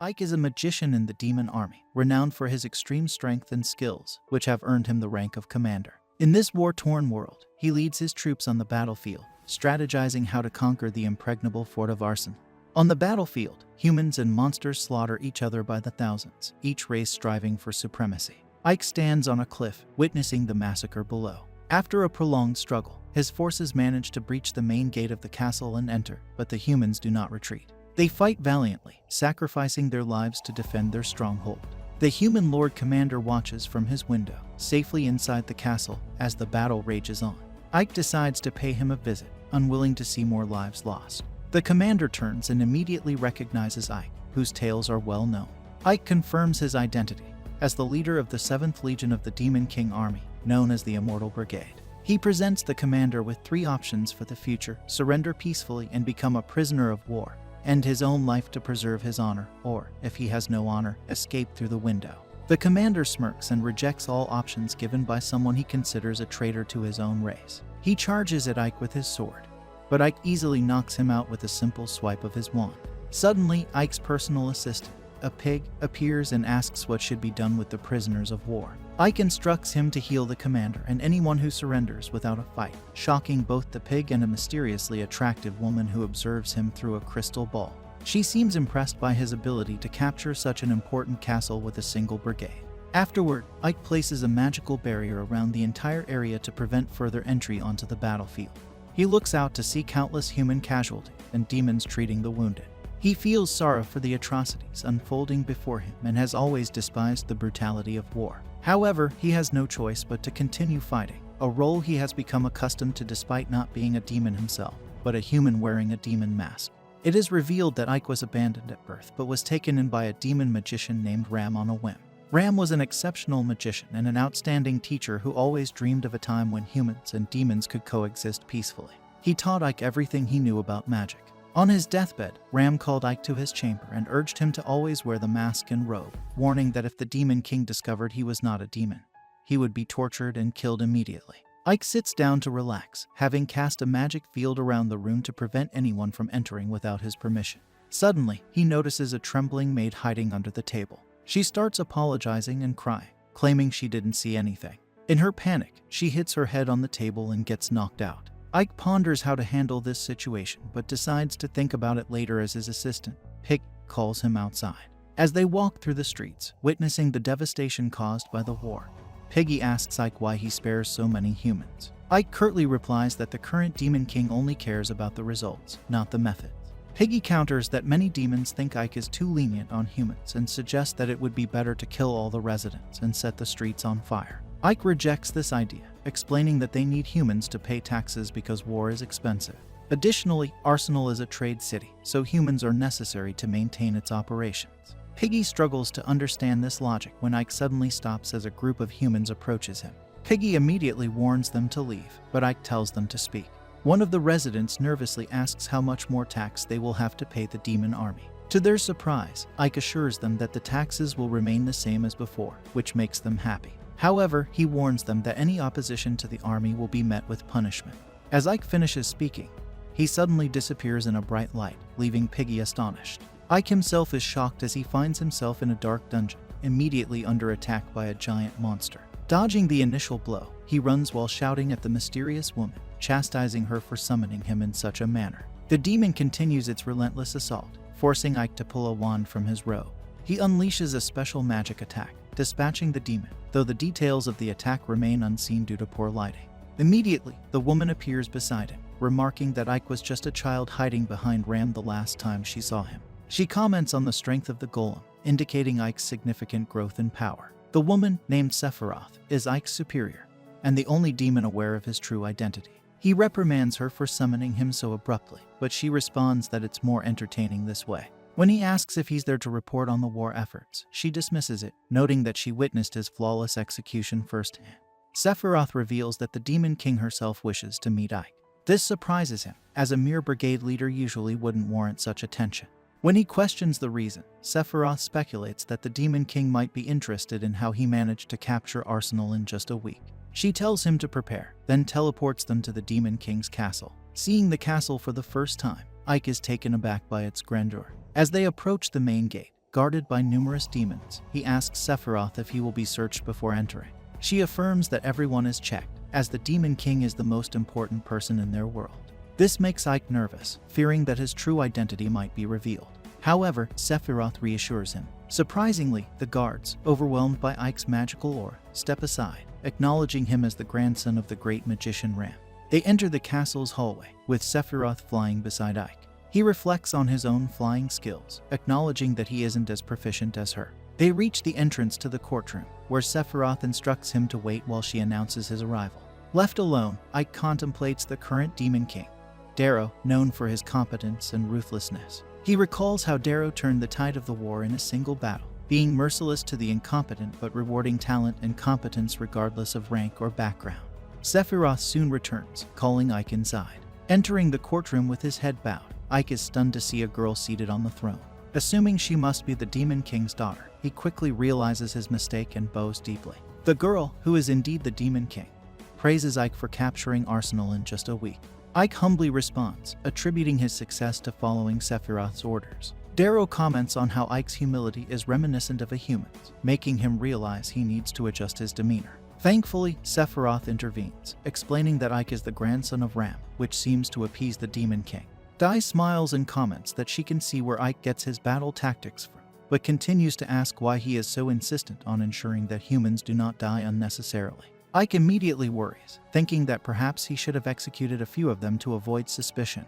Ike is a magician in the demon army, renowned for his extreme strength and skills, which have earned him the rank of commander. In this war-torn world, he leads his troops on the battlefield, strategizing how to conquer the impregnable fort of Arson. On the battlefield, humans and monsters slaughter each other by the thousands, each race striving for supremacy. Ike stands on a cliff, witnessing the massacre below. After a prolonged struggle, his forces manage to breach the main gate of the castle and enter, but the humans do not retreat. They fight valiantly, sacrificing their lives to defend their stronghold. The human Lord Commander watches from his window, safely inside the castle, as the battle rages on. Ike decides to pay him a visit, unwilling to see more lives lost. The commander turns and immediately recognizes Ike, whose tales are well known. Ike confirms his identity as the leader of the 7th Legion of the Demon King Army, known as the Immortal Brigade. He presents the commander with 3 options for the future: surrender peacefully and become a prisoner of war, end his own life to preserve his honor, or, if he has no honor, escape through the window. The commander smirks and rejects all options given by someone he considers a traitor to his own race. He charges at Ike with his sword, but Ike easily knocks him out with a simple swipe of his wand. Suddenly, Ike's personal assistant, a pig, appears and asks what should be done with the prisoners of war. Ike instructs him to heal the commander and anyone who surrenders without a fight, shocking both the pig and a mysteriously attractive woman who observes him through a crystal ball. She seems impressed by his ability to capture such an important castle with a single brigade. Afterward, Ike places a magical barrier around the entire area to prevent further entry onto the battlefield. He looks out to see countless human casualties and demons treating the wounded. He feels sorrow for the atrocities unfolding before him and has always despised the brutality of war. However, he has no choice but to continue fighting, a role he has become accustomed to despite not being a demon himself, but a human wearing a demon mask. It is revealed that Ike was abandoned at birth but was taken in by a demon magician named Ram on a whim. Ram was an exceptional magician and an outstanding teacher who always dreamed of a time when humans and demons could coexist peacefully. He taught Ike everything he knew about magic. On his deathbed, Ram called Ike to his chamber and urged him to always wear the mask and robe, warning that if the Demon King discovered he was not a demon, he would be tortured and killed immediately. Ike sits down to relax, having cast a magic field around the room to prevent anyone from entering without his permission. Suddenly, he notices a trembling maid hiding under the table. She starts apologizing and crying, claiming she didn't see anything. In her panic, she hits her head on the table and gets knocked out. Ike ponders how to handle this situation, but decides to think about it later as his assistant, Pig, calls him outside. As they walk through the streets, witnessing the devastation caused by the war, Piggy asks Ike why he spares so many humans. Ike curtly replies that the current Demon King only cares about the results, not the methods. Piggy counters that many demons think Ike is too lenient on humans and suggests that it would be better to kill all the residents and set the streets on fire. Ike rejects this idea, explaining that they need humans to pay taxes because war is expensive. Additionally, Arsenal is a trade city, so humans are necessary to maintain its operations. Piggy struggles to understand this logic when Ike suddenly stops as a group of humans approaches him. Piggy immediately warns them to leave, but Ike tells them to speak. One of the residents nervously asks how much more tax they will have to pay the demon army. To their surprise, Ike assures them that the taxes will remain the same as before, which makes them happy. However, he warns them that any opposition to the army will be met with punishment. As Ike finishes speaking, he suddenly disappears in a bright light, leaving Piggy astonished. Ike himself is shocked as he finds himself in a dark dungeon, immediately under attack by a giant monster. Dodging the initial blow, he runs while shouting at the mysterious woman, chastising her for summoning him in such a manner. The demon continues its relentless assault, forcing Ike to pull a wand from his robe. He unleashes a special magic attack, dispatching the demon, though the details of the attack remain unseen due to poor lighting. Immediately, the woman appears beside him, remarking that Ike was just a child hiding behind Ram the last time she saw him. She comments on the strength of the golem, indicating Ike's significant growth in power. The woman, named Sephiroth, is Ike's superior, and the only demon aware of his true identity. He reprimands her for summoning him so abruptly, but she responds that it's more entertaining this way. When he asks if he's there to report on the war efforts, she dismisses it, noting that she witnessed his flawless execution firsthand. Sephiroth reveals that the Demon King herself wishes to meet Ike. This surprises him, as a mere brigade leader usually wouldn't warrant such attention. When he questions the reason, Sephiroth speculates that the Demon King might be interested in how he managed to capture Arsenal in just a week. She tells him to prepare, then teleports them to the Demon King's castle. Seeing the castle for the first time, Ike is taken aback by its grandeur. As they approach the main gate, guarded by numerous demons. He asks Sephiroth if he will be searched before entering. She affirms that everyone is checked, as the Demon King is the most important person in their world. This makes Ike nervous, fearing that his true identity might be revealed. However, Sephiroth reassures him. Surprisingly, the guards, overwhelmed by Ike's magical aura, step aside, acknowledging him as the grandson of the great magician Ram. They enter the castle's hallway, with Sephiroth flying beside Ike. He reflects on his own flying skills, acknowledging that he isn't as proficient as her. They reach the entrance to the courtroom, where Sephiroth instructs him to wait while she announces his arrival. Left alone, Ike contemplates the current Demon King, Darrow, known for his competence and ruthlessness. He recalls how Darrow turned the tide of the war in a single battle, being merciless to the incompetent but rewarding talent and competence regardless of rank or background. Sephiroth soon returns, calling Ike inside. Entering the courtroom with his head bowed, Ike is stunned to see a girl seated on the throne. Assuming she must be the Demon King's daughter, he quickly realizes his mistake and bows deeply. The girl, who is indeed the Demon King, praises Ike for capturing Arsenal in just a week. Ike humbly responds, attributing his success to following Sephiroth's orders. Darrow comments on how Ike's humility is reminiscent of a human's, making him realize he needs to adjust his demeanor. Thankfully, Sephiroth intervenes, explaining that Ike is the grandson of Ram, which seems to appease the Demon King. Dai smiles and comments that she can see where Ike gets his battle tactics from, but continues to ask why he is so insistent on ensuring that humans do not die unnecessarily. Ike immediately worries, thinking that perhaps he should have executed a few of them to avoid suspicion,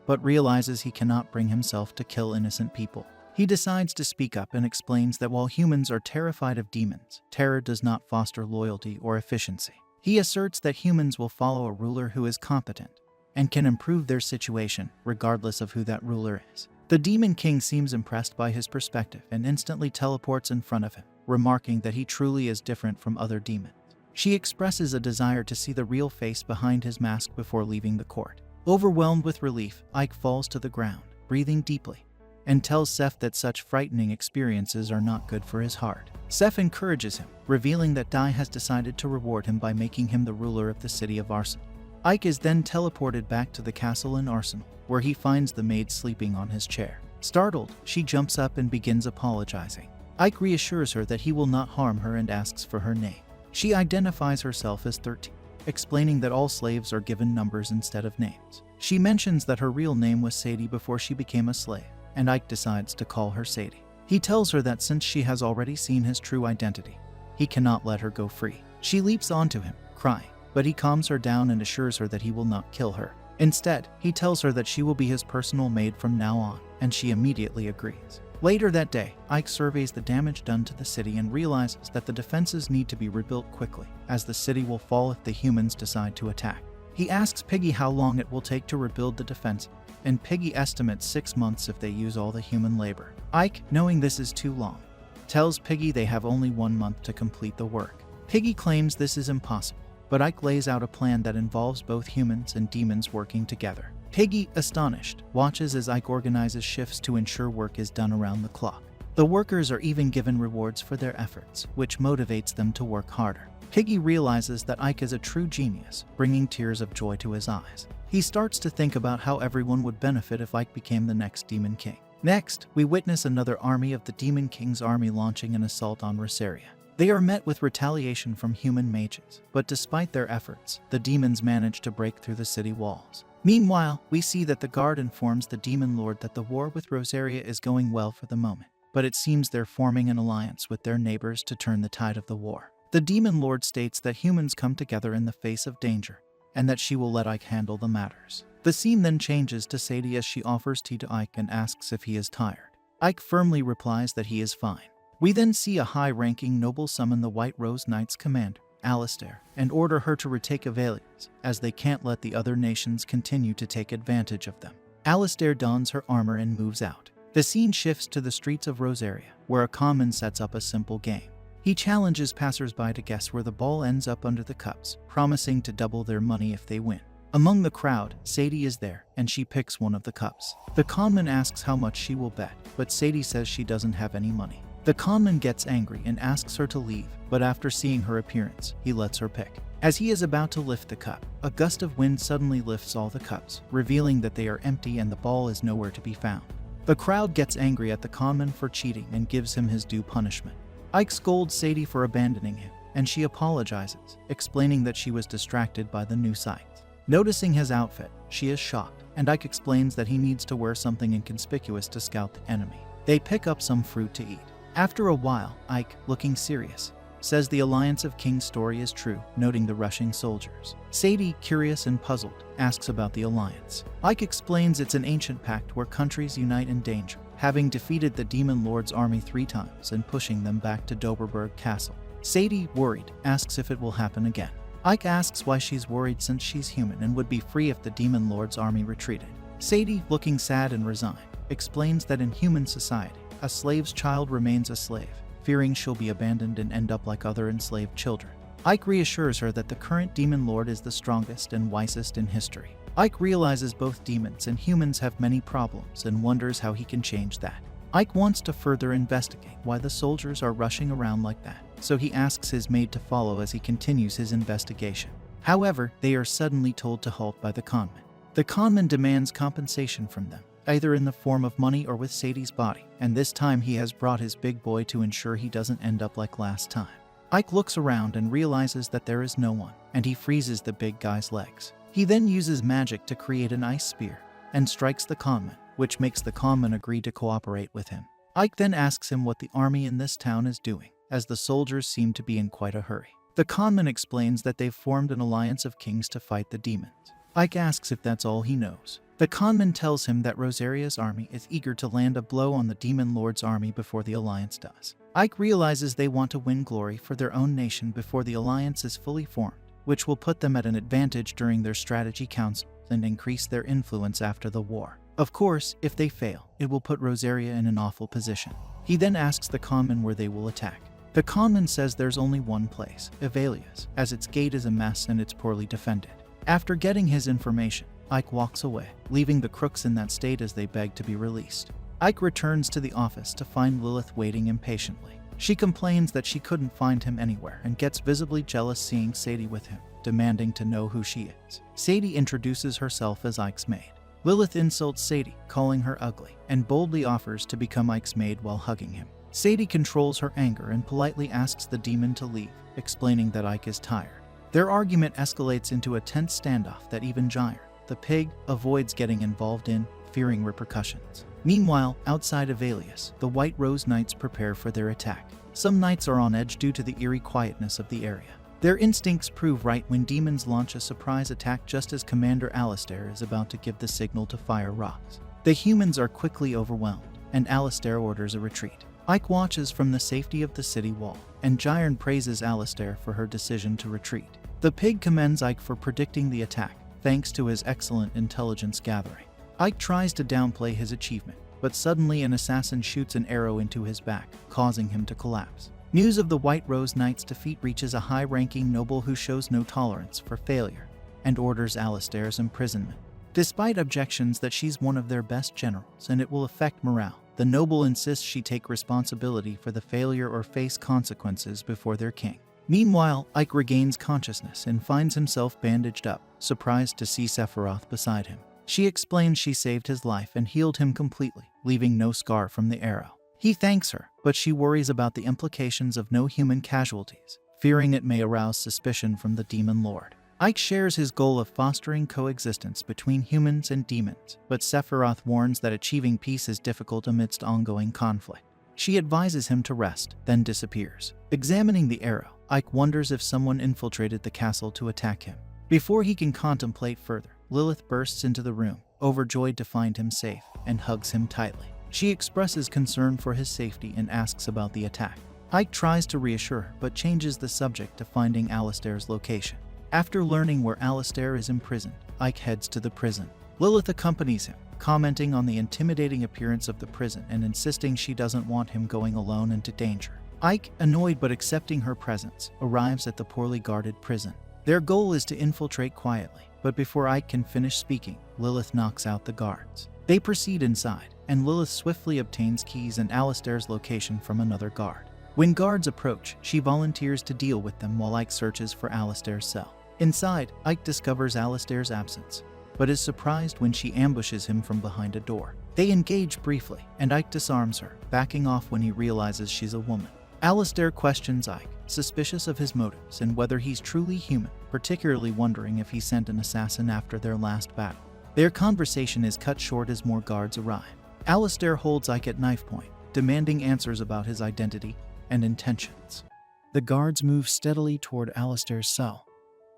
but realizes he cannot bring himself to kill innocent people. He decides to speak up and explains that while humans are terrified of demons, terror does not foster loyalty or efficiency. He asserts that humans will follow a ruler who is competent and can improve their situation, regardless of who that ruler is. The Demon King seems impressed by his perspective and instantly teleports in front of him, remarking that he truly is different from other demons. She expresses a desire to see the real face behind his mask before leaving the court. Overwhelmed with relief, Ike falls to the ground, breathing deeply, and tells Seph that such frightening experiences are not good for his heart. Seph encourages him, revealing that Dai has decided to reward him by making him the ruler of the city of Arsenal. Ike is then teleported back to the castle in Arsenal, where he finds the maid sleeping on his chair. Startled, she jumps up and begins apologizing. Ike reassures her that he will not harm her and asks for her name. She identifies herself as 13, explaining that all slaves are given numbers instead of names. She mentions that her real name was Sadie before she became a slave, and Ike decides to call her Sadie. He tells her that since she has already seen his true identity, he cannot let her go free. She leaps onto him, crying, but he calms her down and assures her that he will not kill her. Instead, he tells her that she will be his personal maid from now on, and she immediately agrees. Later that day, Ike surveys the damage done to the city and realizes that the defenses need to be rebuilt quickly, as the city will fall if the humans decide to attack. He asks Piggy how long it will take to rebuild the defense, and Piggy estimates 6 months if they use all the human labor. Ike, knowing this is too long, tells Piggy they have only 1 month to complete the work. Piggy claims this is impossible, but Ike lays out a plan that involves both humans and demons working together. Piggy, astonished, watches as Ike organizes shifts to ensure work is done around the clock. The workers are even given rewards for their efforts, which motivates them to work harder. Piggy realizes that Ike is a true genius, bringing tears of joy to his eyes. He starts to think about how everyone would benefit if Ike became the next Demon King. Next, we witness another army of the Demon King's army launching an assault on Rosaria. They are met with retaliation from human mages, but despite their efforts, the demons manage to break through the city walls. Meanwhile, we see that the guard informs the Demon Lord that the war with Rosaria is going well for the moment, but it seems they're forming an alliance with their neighbors to turn the tide of the war. The Demon Lord states that humans come together in the face of danger, and that she will let Ike handle the matters. The scene then changes to Sadie as she offers tea to Ike and asks if he is tired. Ike firmly replies that he is fine. We then see a high-ranking noble summon the White Rose Knights commander, Alistair, and order her to retake Avelians, as they can't let the other nations continue to take advantage of them. Alistair dons her armor and moves out. The scene shifts to the streets of Rosaria, where a conman sets up a simple game. He challenges passersby to guess where the ball ends up under the cups, promising to double their money if they win. Among the crowd, Sadie is there, and she picks one of the cups. The conman asks how much she will bet, but Sadie says she doesn't have any money. The conman gets angry and asks her to leave, but after seeing her appearance, he lets her pick. As he is about to lift the cup, a gust of wind suddenly lifts all the cups, revealing that they are empty and the ball is nowhere to be found. The crowd gets angry at the conman for cheating and gives him his due punishment. Ike scolds Sadie for abandoning him, and she apologizes, explaining that she was distracted by the new sights. Noticing his outfit, she is shocked, and Ike explains that he needs to wear something inconspicuous to scout the enemy. They pick up some fruit to eat. After a while, Ike, looking serious, says the Alliance of Kings story is true, noting the rushing soldiers. Sadie, curious and puzzled, asks about the Alliance. Ike explains it's an ancient pact where countries unite in danger, having defeated the Demon Lord's army 3 times and pushing them back to Doberberg Castle. Sadie, worried, asks if it will happen again. Ike asks why she's worried since she's human and would be free if the Demon Lord's army retreated. Sadie, looking sad and resigned, explains that in human society, a slave's child remains a slave, fearing she'll be abandoned and end up like other enslaved children. Ike reassures her that the current Demon Lord is the strongest and wisest in history. Ike realizes both demons and humans have many problems and wonders how he can change that. Ike wants to further investigate why the soldiers are rushing around like that, so he asks his maid to follow as he continues his investigation. However, they are suddenly told to halt by the conman. The conman demands compensation from them, either in the form of money or with Sadie's body, and this time he has brought his big boy to ensure he doesn't end up like last time. Ike looks around and realizes that there is no one, and he freezes the big guy's legs. He then uses magic to create an ice spear and strikes the conman, which makes the conman agree to cooperate with him. Ike then asks him what the army in this town is doing, as the soldiers seem to be in quite a hurry. The conman explains that they've formed an alliance of kings to fight the demons. Ike asks if that's all he knows. The conman tells him that Rosaria's army is eager to land a blow on the Demon Lord's army before the alliance does. Ike realizes they want to win glory for their own nation before the alliance is fully formed, which will put them at an advantage during their strategy councils and increase their influence after the war. Of course, if they fail, it will put Rosaria in an awful position. He then asks the conman where they will attack. The conman says there's only one place, Evalia's, as its gate is a mess and it's poorly defended. After getting his information, Ike walks away, leaving the crooks in that state as they beg to be released. Ike returns to the office to find Lilith waiting impatiently. She complains that she couldn't find him anywhere and gets visibly jealous seeing Sadie with him, demanding to know who she is. Sadie introduces herself as Ike's maid. Lilith insults Sadie, calling her ugly, and boldly offers to become Ike's maid while hugging him. Sadie controls her anger and politely asks the demon to leave, explaining that Ike is tired. Their argument escalates into a tense standoff that even Gyre, the pig, avoids getting involved in, fearing repercussions. Meanwhile, outside of Alias, the White Rose Knights prepare for their attack. Some knights are on edge due to the eerie quietness of the area. Their instincts prove right when demons launch a surprise attack just as Commander Alistair is about to give the signal to fire rocks. The humans are quickly overwhelmed, and Alistair orders a retreat. Ike watches from the safety of the city wall, and Gyre praises Alistair for her decision to retreat. The pig commends Ike for predicting the attack, thanks to his excellent intelligence gathering. Ike tries to downplay his achievement, but suddenly an assassin shoots an arrow into his back, causing him to collapse. News of the White Rose Knight's defeat reaches a high-ranking noble who shows no tolerance for failure and orders Alistair's imprisonment. Despite objections that she's one of their best generals and it will affect morale, the noble insists she take responsibility for the failure or face consequences before their king. Meanwhile, Ike regains consciousness and finds himself bandaged up, surprised to see Sephiroth beside him. She explains she saved his life and healed him completely, leaving no scar from the arrow. He thanks her, but she worries about the implications of no human casualties, fearing it may arouse suspicion from the Demon Lord. Ike shares his goal of fostering coexistence between humans and demons, but Sephiroth warns that achieving peace is difficult amidst ongoing conflict. She advises him to rest, then disappears. Examining the arrow, Ike wonders if someone infiltrated the castle to attack him. Before he can contemplate further, Lilith bursts into the room, overjoyed to find him safe, and hugs him tightly. She expresses concern for his safety and asks about the attack. Ike tries to reassure her, but changes the subject to finding Alistair's location. After learning where Alistair is imprisoned, Ike heads to the prison. Lilith accompanies him, commenting on the intimidating appearance of the prison and insisting she doesn't want him going alone into danger. Ike, annoyed but accepting her presence, arrives at the poorly guarded prison. Their goal is to infiltrate quietly, but before Ike can finish speaking, Lilith knocks out the guards. They proceed inside, and Lilith swiftly obtains keys and Alistair's location from another guard. When guards approach, she volunteers to deal with them while Ike searches for Alistair's cell. Inside, Ike discovers Alistair's absence, but is surprised when she ambushes him from behind a door. They engage briefly, and Ike disarms her, backing off when he realizes she's a woman. Alistair questions Ike, suspicious of his motives and whether he's truly human, particularly wondering if he sent an assassin after their last battle. Their conversation is cut short as more guards arrive. Alistair holds Ike at knife point, demanding answers about his identity and intentions. The guards move steadily toward Alistair's cell,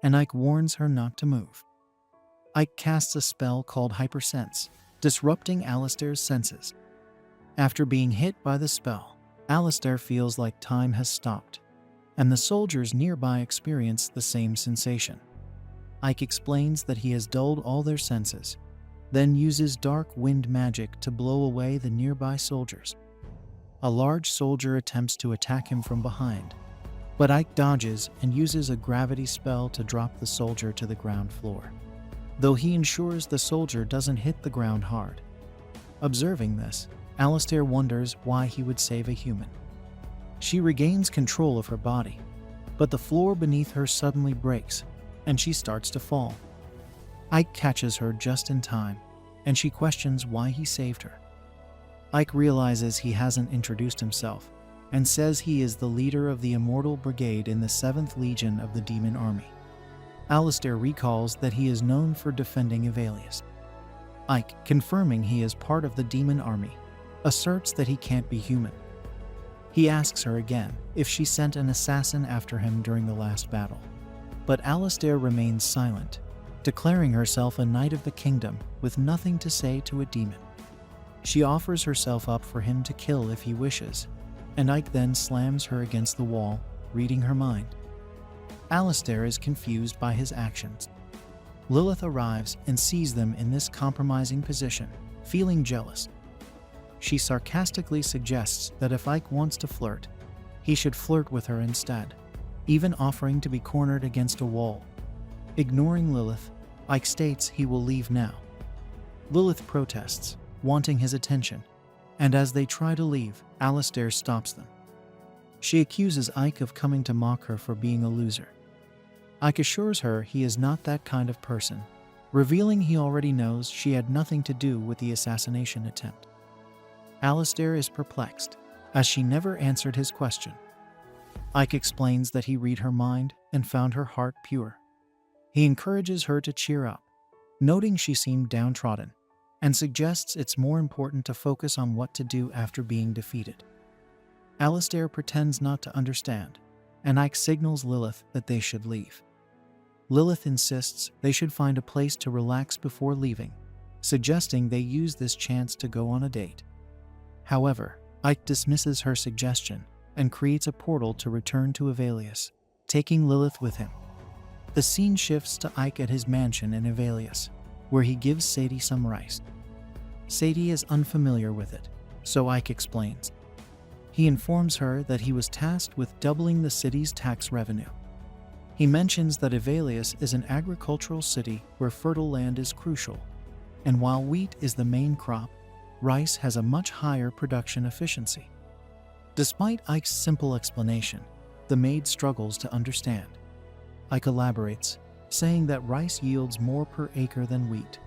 and Ike warns her not to move. Ike casts a spell called Hypersense, disrupting Alistair's senses. After being hit by the spell, Alistair feels like time has stopped, and the soldiers nearby experience the same sensation. Ike explains that he has dulled all their senses, then uses dark wind magic to blow away the nearby soldiers. A large soldier attempts to attack him from behind, but Ike dodges and uses a gravity spell to drop the soldier to the ground floor, though he ensures the soldier doesn't hit the ground hard. Observing this, Alistair wonders why he would save a human. She regains control of her body, but the floor beneath her suddenly breaks, and she starts to fall. Ike catches her just in time, and she questions why he saved her. Ike realizes he hasn't introduced himself, and says he is the leader of the Immortal Brigade in the 7th Legion of the Demon Army. Alistair recalls that he is known for defending Evalius. Ike, confirming he is part of the Demon Army, asserts that he can't be human. He asks her again if she sent an assassin after him during the last battle, but Alistair remains silent, declaring herself a knight of the kingdom with nothing to say to a demon. She offers herself up for him to kill if he wishes, and Ike then slams her against the wall, reading her mind. Alistair is confused by his actions. Lilith arrives and sees them in this compromising position, feeling jealous. She sarcastically suggests that if Ike wants to flirt, he should flirt with her instead, even offering to be cornered against a wall. Ignoring Lilith, Ike states he will leave now. Lilith protests, wanting his attention, and as they try to leave, Alistair stops them. She accuses Ike of coming to mock her for being a loser. Ike assures her he is not that kind of person, revealing he already knows she had nothing to do with the assassination attempt. Alistair is perplexed, as she never answered his question. Ike explains that he read her mind and found her heart pure. He encourages her to cheer up, noting she seemed downtrodden, and suggests it's more important to focus on what to do after being defeated. Alistair pretends not to understand, and Ike signals Lilith that they should leave. Lilith insists they should find a place to relax before leaving, suggesting they use this chance to go on a date. However, Ike dismisses her suggestion and creates a portal to return to Evalius, taking Lilith with him. The scene shifts to Ike at his mansion in Evalius, where he gives Sadie some rice. Sadie is unfamiliar with it, so Ike explains. He informs her that he was tasked with doubling the city's tax revenue. He mentions that Evalius is an agricultural city where fertile land is crucial, and while wheat is the main crop, rice has a much higher production efficiency. Despite Ike's simple explanation, the maid struggles to understand. Ike elaborates, saying that rice yields more per acre than wheat,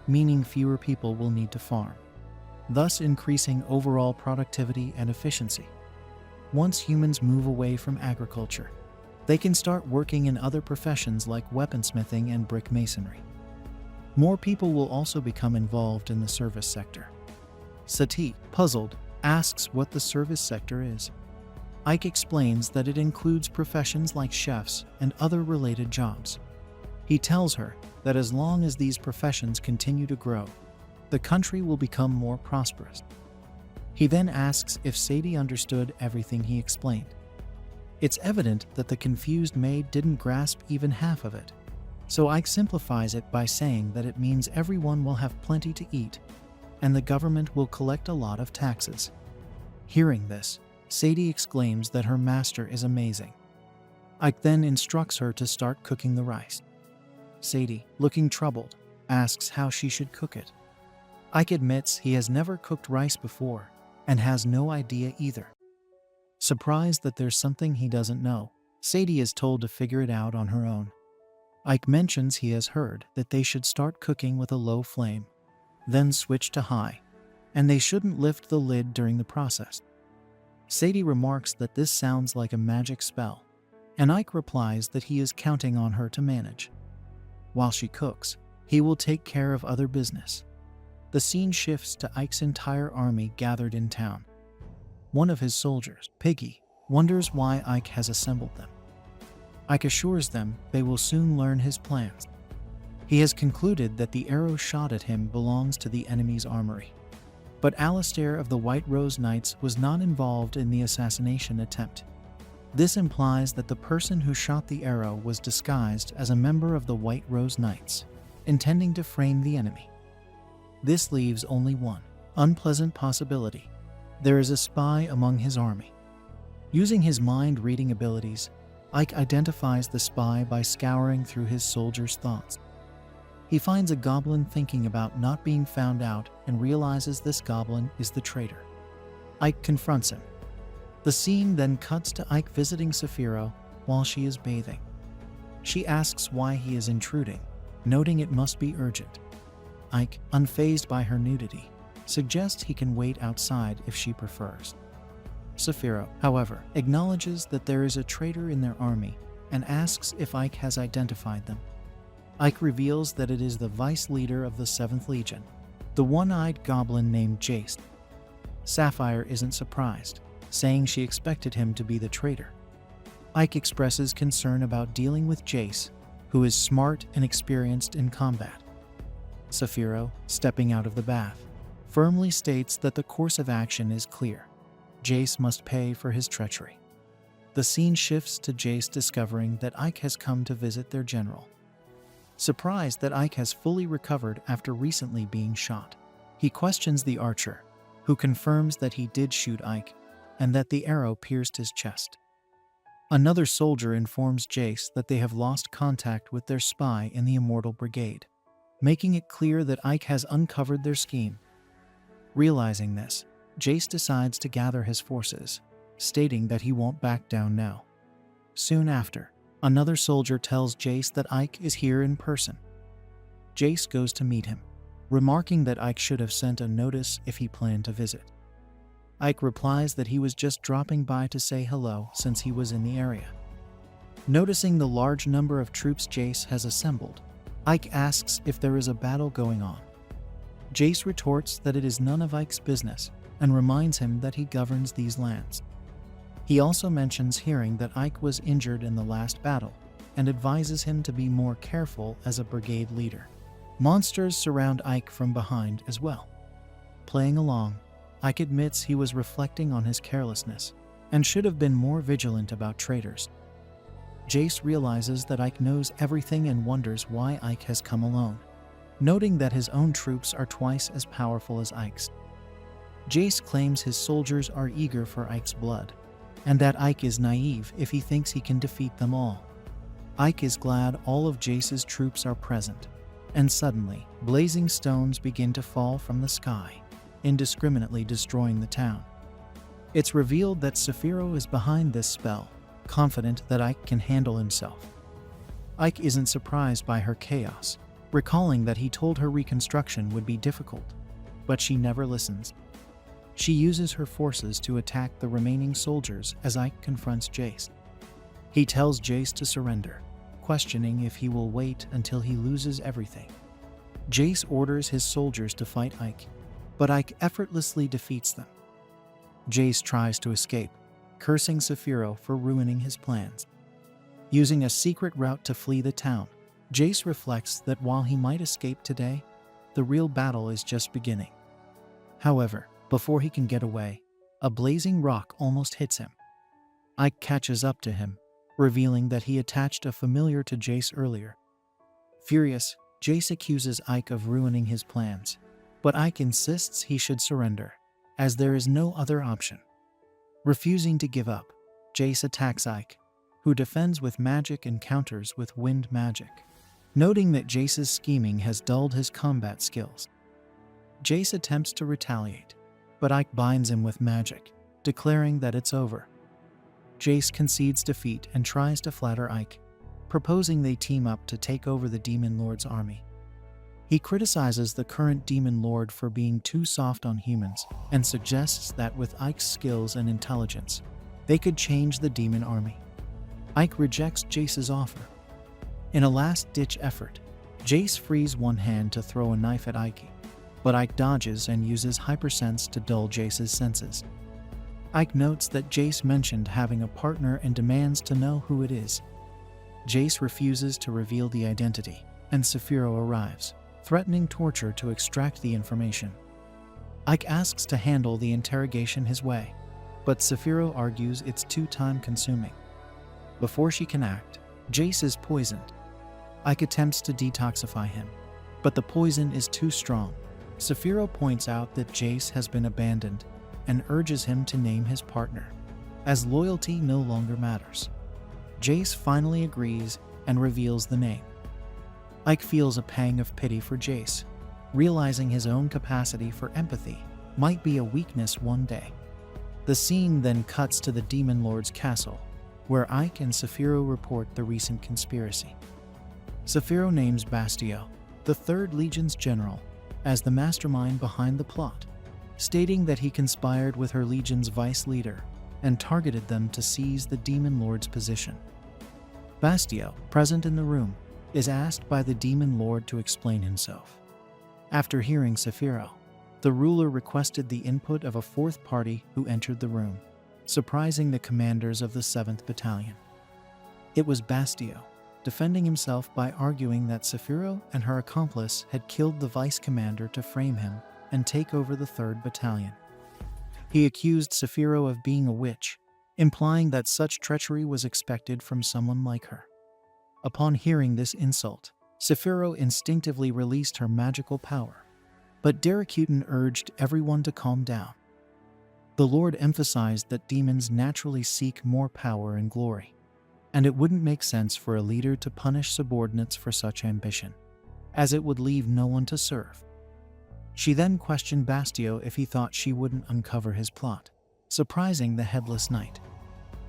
meaning fewer people will need to farm, thus increasing overall productivity and efficiency. Once humans move away from agriculture, they can start working in other professions like weaponsmithing and brick masonry. More people will also become involved in the service sector. Sati, puzzled, asks what the service sector is. Ike explains that it includes professions like chefs and other related jobs. He tells her that as long as these professions continue to grow, the country will become more prosperous. He then asks if Sadie understood everything he explained. It's evident that the confused maid didn't grasp even half of it, so Ike simplifies it by saying that it means everyone will have plenty to eat, and the government will collect a lot of taxes. Hearing this, Sadie exclaims that her master is amazing. Ike then instructs her to start cooking the rice. Sadie, looking troubled, asks how she should cook it. Ike admits he has never cooked rice before and has no idea either. Surprised that there's something he doesn't know, Sadie is told to figure it out on her own. Ike mentions he has heard that they should start cooking with a low flame, then switch to high, and they shouldn't lift the lid during the process. Sadie remarks that this sounds like a magic spell, and Ike replies that he is counting on her to manage. While she cooks, he will take care of other business. The scene shifts to Ike's entire army gathered in town. One of his soldiers, Piggy, wonders why Ike has assembled them. Ike assures them they will soon learn his plans. He has concluded that the arrow shot at him belongs to the enemy's armory. But Alistair of the White Rose Knights was not involved in the assassination attempt. This implies that the person who shot the arrow was disguised as a member of the White Rose Knights, intending to frame the enemy. This leaves only one unpleasant possibility. There is a spy among his army. Using his mind-reading abilities, Ike identifies the spy by scouring through his soldiers' thoughts. He finds a goblin thinking about not being found out and realizes this goblin is the traitor. Ike confronts him. The scene then cuts to Ike visiting Saphiro while she is bathing. She asks why he is intruding, noting it must be urgent. Ike, unfazed by her nudity, suggests he can wait outside if she prefers. Saphiro, however, acknowledges that there is a traitor in their army and asks if Ike has identified them. Ike reveals that it is the vice leader of the 7th Legion, the one-eyed goblin named Jace. Sapphire isn't surprised, saying she expected him to be the traitor. Ike expresses concern about dealing with Jace, who is smart and experienced in combat. Saphiro, stepping out of the bath, firmly states that the course of action is clear. Jace must pay for his treachery. The scene shifts to Jace discovering that Ike has come to visit their general. Surprised that Ike has fully recovered after recently being shot, he questions the archer, who confirms that he did shoot Ike and that the arrow pierced his chest. Another soldier informs Jace that they have lost contact with their spy in the Immortal Brigade, making it clear that Ike has uncovered their scheme. Realizing this, Jace decides to gather his forces, stating that he won't back down now. Soon after, another soldier tells Jace that Ike is here in person. Jace goes to meet him, remarking that Ike should have sent a notice if he planned to visit. Ike replies that he was just dropping by to say hello since he was in the area. Noticing the large number of troops Jace has assembled, Ike asks if there is a battle going on. Jace retorts that it is none of Ike's business and reminds him that he governs these lands. He also mentions hearing that Ike was injured in the last battle and advises him to be more careful as a brigade leader. Monsters surround Ike from behind as well. Playing along, Ike admits he was reflecting on his carelessness and should have been more vigilant about traitors. Jace realizes that Ike knows everything and wonders why Ike has come alone, noting that his own troops are twice as powerful as Ike's. Jace claims his soldiers are eager for Ike's blood, and that Ike is naive if he thinks he can defeat them all. Ike is glad all of Jace's troops are present, and suddenly, blazing stones begin to fall from the sky, indiscriminately destroying the town. It's revealed that Saphiro is behind this spell, confident that Ike can handle himself. Ike isn't surprised by her chaos, recalling that he told her reconstruction would be difficult, but she never listens. She uses her forces to attack the remaining soldiers as Ike confronts Jace. He tells Jace to surrender, questioning if he will wait until he loses everything. Jace orders his soldiers to fight Ike, but Ike effortlessly defeats them. Jace tries to escape, cursing Saphiro for ruining his plans. Using a secret route to flee the town, Jace reflects that while he might escape today, the real battle is just beginning. However, before he can get away, a blazing rock almost hits him. Ike catches up to him, revealing that he attached a familiar to Jace earlier. Furious, Jace accuses Ike of ruining his plans, but Ike insists he should surrender, as there is no other option. Refusing to give up, Jace attacks Ike, who defends with magic and counters with wind magic, noting that Jace's scheming has dulled his combat skills. Jace attempts to retaliate, but Ike binds him with magic, declaring that it's over. Jace concedes defeat and tries to flatter Ike, proposing they team up to take over the Demon Lord's army. He criticizes the current demon lord for being too soft on humans and suggests that with Ike's skills and intelligence, they could change the demon army. Ike rejects Jace's offer. In a last-ditch effort, Jace frees one hand to throw a knife at Ike, but Ike dodges and uses hypersense to dull Jace's senses. Ike notes that Jace mentioned having a partner and demands to know who it is. Jace refuses to reveal the identity, and Saphiro arrives, threatening torture to extract the information. Ike asks to handle the interrogation his way, but Saphiro argues it's too time-consuming. Before she can act, Jace is poisoned. Ike attempts to detoxify him, but the poison is too strong. Saphiro points out that Jace has been abandoned and urges him to name his partner, as loyalty no longer matters. Jace finally agrees and reveals the name. Ike feels a pang of pity for Jace, realizing his own capacity for empathy might be a weakness one day. The scene then cuts to the Demon Lord's castle, where Ike and Saphiro report the recent conspiracy. Saphiro names Bastio, the 3rd Legion's general, as the mastermind behind the plot, stating that he conspired with her Legion's vice leader and targeted them to seize the Demon Lord's position. Bastio, present in the room, is asked by the Demon Lord to explain himself. After hearing Saphiro, the ruler requested the input of a 4th party who entered the room, surprising the commanders of the 7th Battalion. It was Bastio, defending himself by arguing that Saphiro and her accomplice had killed the vice commander to frame him and take over the 3rd Battalion. He accused Saphiro of being a witch, implying that such treachery was expected from someone like her. Upon hearing this insult, Saphiro instinctively released her magical power, but Darakutan urged everyone to calm down. The Lord emphasized that demons naturally seek more power and glory, and it wouldn't make sense for a leader to punish subordinates for such ambition, as it would leave no one to serve. She then questioned Bastio if he thought she wouldn't uncover his plot, surprising the Headless Knight.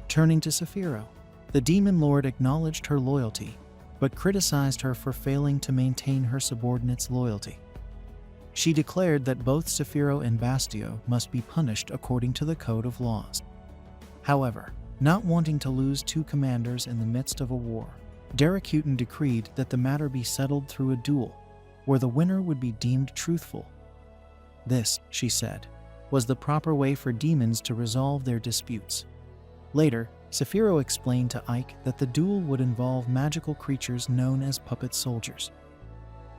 Turning to Saphiro, the Demon Lord acknowledged her loyalty, but criticized her for failing to maintain her subordinates' loyalty. She declared that both Saphiro and Bastio must be punished according to the Code of Laws. However, not wanting to lose 2 commanders in the midst of a war, Darakutan decreed that the matter be settled through a duel, where the winner would be deemed truthful. This, she said, was the proper way for demons to resolve their disputes. Later, Saphiro explained to Ike that the duel would involve magical creatures known as puppet soldiers.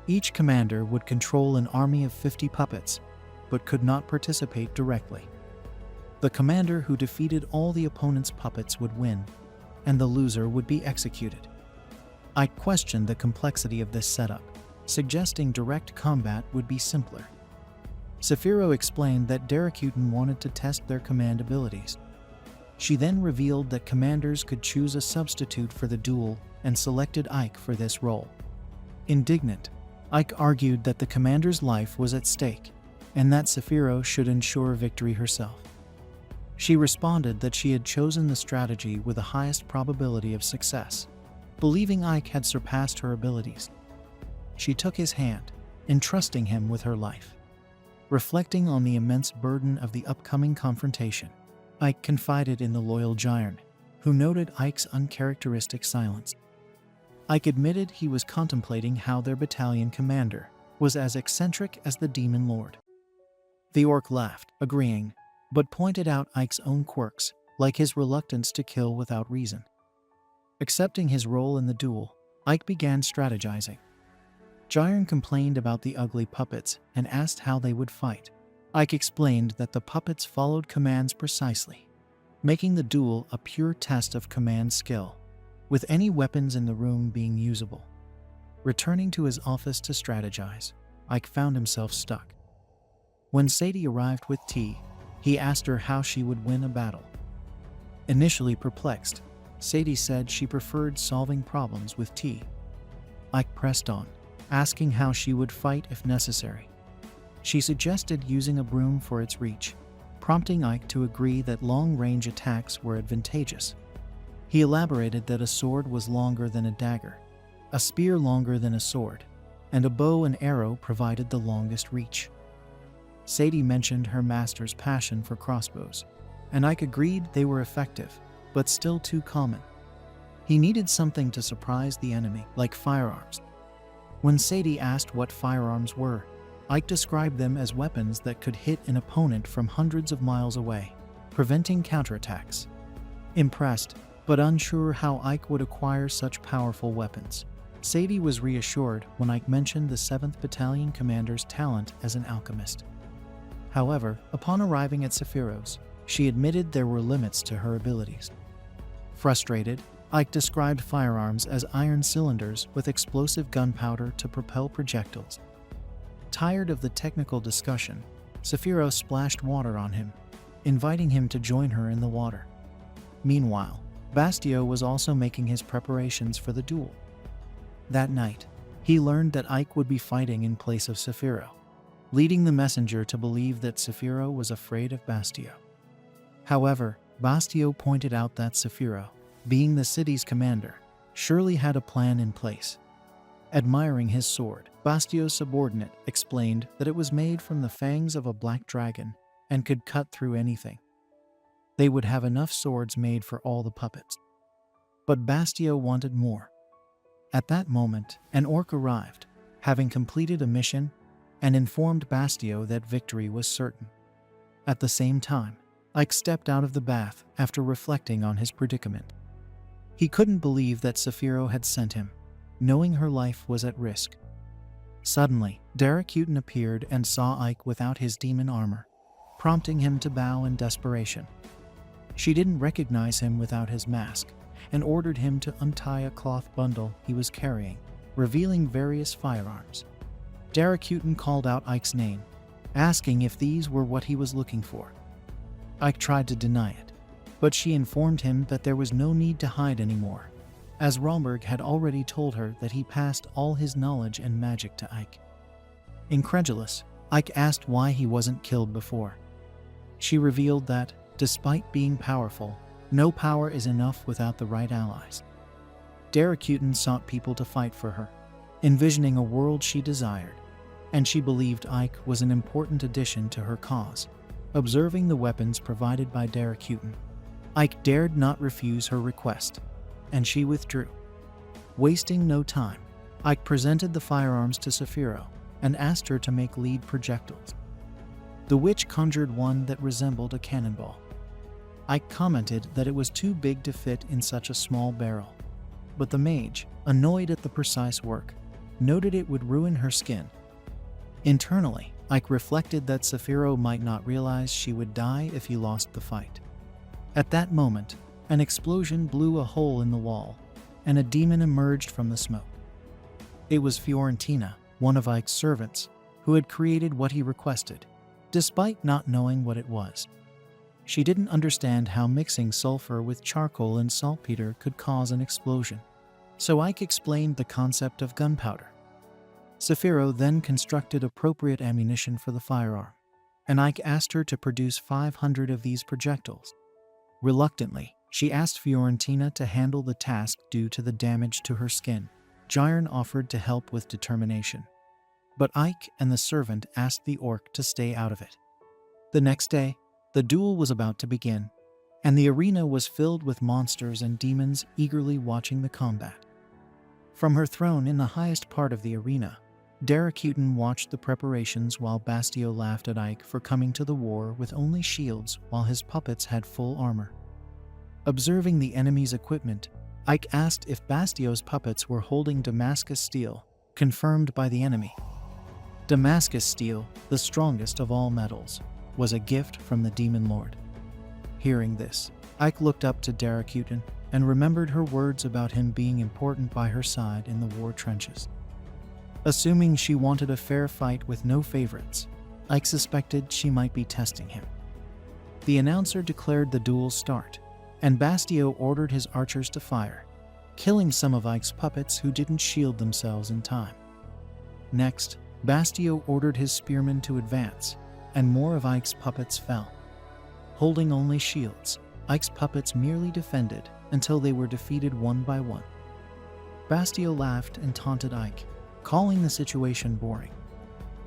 Each commander would control an army of 50 puppets, but could not participate directly. The commander who defeated all the opponent's puppets would win, and the loser would be executed. Ike questioned the complexity of this setup, suggesting direct combat would be simpler. Saphiro explained that Darakutan wanted to test their command abilities. She then revealed that commanders could choose a substitute for the duel and selected Ike for this role. Indignant, Ike argued that the commander's life was at stake and that Saphiro should ensure victory herself. She responded that she had chosen the strategy with the highest probability of success, believing Ike had surpassed her abilities. She took his hand, entrusting him with her life. Reflecting on the immense burden of the upcoming confrontation, Ike confided in the loyal Giant, who noted Ike's uncharacteristic silence. Ike admitted he was contemplating how their battalion commander was as eccentric as the Demon Lord. The orc laughed, agreeing, but pointed out Ike's own quirks, like his reluctance to kill without reason. Accepting his role in the duel, Ike began strategizing. Giant complained about the ugly puppets and asked how they would fight. Ike explained that the puppets followed commands precisely, making the duel a pure test of command skill, with any weapons in the room being usable. Returning to his office to strategize, Ike found himself stuck. When Sadie arrived with tea, he asked her how she would win a battle. Initially perplexed, Sadie said she preferred solving problems with tea. Ike pressed on, asking how she would fight if necessary. She suggested using a broom for its reach, prompting Ike to agree that long-range attacks were advantageous. He elaborated that a sword was longer than a dagger, a spear longer than a sword, and a bow and arrow provided the longest reach. Sadie mentioned her master's passion for crossbows, and Ike agreed they were effective, but still too common. He needed something to surprise the enemy, like firearms. When Sadie asked what firearms were, Ike described them as weapons that could hit an opponent from hundreds of miles away, preventing counterattacks. Impressed, but unsure how Ike would acquire such powerful weapons, Sadie was reassured when Ike mentioned the 7th Battalion commander's talent as an alchemist. However, upon arriving at Sephiroth's, she admitted there were limits to her abilities. Frustrated, Ike described firearms as iron cylinders with explosive gunpowder to propel projectiles. Tired of the technical discussion, Sephiroth splashed water on him, inviting him to join her in the water. Meanwhile, Bastio was also making his preparations for the duel. That night, he learned that Ike would be fighting in place of Sephiroth, leading the messenger to believe that Sephiroth was afraid of Bastio. However, Bastio pointed out that Sephiroth, being the city's commander, surely had a plan in place. Admiring his sword, Bastio's subordinate explained that it was made from the fangs of a black dragon and could cut through anything. They would have enough swords made for all the puppets. But Bastio wanted more. At that moment, an orc arrived, having completed a mission, and informed Bastio that victory was certain. At the same time, Ike stepped out of the bath after reflecting on his predicament. He couldn't believe that Sephiroth had sent him, knowing her life was at risk. Suddenly, Darakuten appeared and saw Ike without his demon armor, prompting him to bow in desperation. She didn't recognize him without his mask, and ordered him to untie a cloth bundle he was carrying, revealing various firearms. Darakuten called out Ike's name, asking if these were what he was looking for. Ike tried to deny it, but she informed him that there was no need to hide anymore, as Romberg had already told her that he passed all his knowledge and magic to Ike. Incredulous, Ike asked why he wasn't killed before. She revealed that, despite being powerful, no power is enough without the right allies. Darakuten sought people to fight for her, envisioning a world she desired, and she believed Ike was an important addition to her cause. Observing the weapons provided by Darakuten, Ike dared not refuse her request, and she withdrew. Wasting no time, Ike presented the firearms to Sephiroth and asked her to make lead projectiles. The witch conjured one that resembled a cannonball. Ike commented that it was too big to fit in such a small barrel, but the mage, annoyed at the precise work, noted it would ruin her skin. Internally, Ike reflected that Sephiroth might not realize she would die if he lost the fight. At that moment, an explosion blew a hole in the wall, and a demon emerged from the smoke. It was Fiorentina, one of Ike's servants, who had created what he requested, despite not knowing what it was. She didn't understand how mixing sulfur with charcoal and saltpeter could cause an explosion, so Ike explained the concept of gunpowder. Sephiroth then constructed appropriate ammunition for the firearm, and Ike asked her to produce 500 of these projectiles. Reluctantly, she asked Fiorentina to handle the task due to the damage to her skin. Gyron offered to help with determination, but Ike and the servant asked the orc to stay out of it. The next day, the duel was about to begin, and the arena was filled with monsters and demons eagerly watching the combat. From her throne in the highest part of the arena, Darakuten watched the preparations while Bastio laughed at Ike for coming to the war with only shields while his puppets had full armor. Observing the enemy's equipment, Ike asked if Bastio's puppets were holding Damascus steel, confirmed by the enemy. Damascus steel, the strongest of all metals, was a gift from the Demon Lord. Hearing this, Ike looked up to Darakuten and remembered her words about him being important by her side in the war trenches. Assuming she wanted a fair fight with no favorites, Ike suspected she might be testing him. The announcer declared the duel's start, and Bastio ordered his archers to fire, killing some of Ike's puppets who didn't shield themselves in time. Next, Bastio ordered his spearmen to advance, and more of Ike's puppets fell. Holding only shields, Ike's puppets merely defended until they were defeated one by one. Bastio laughed and taunted Ike, calling the situation boring.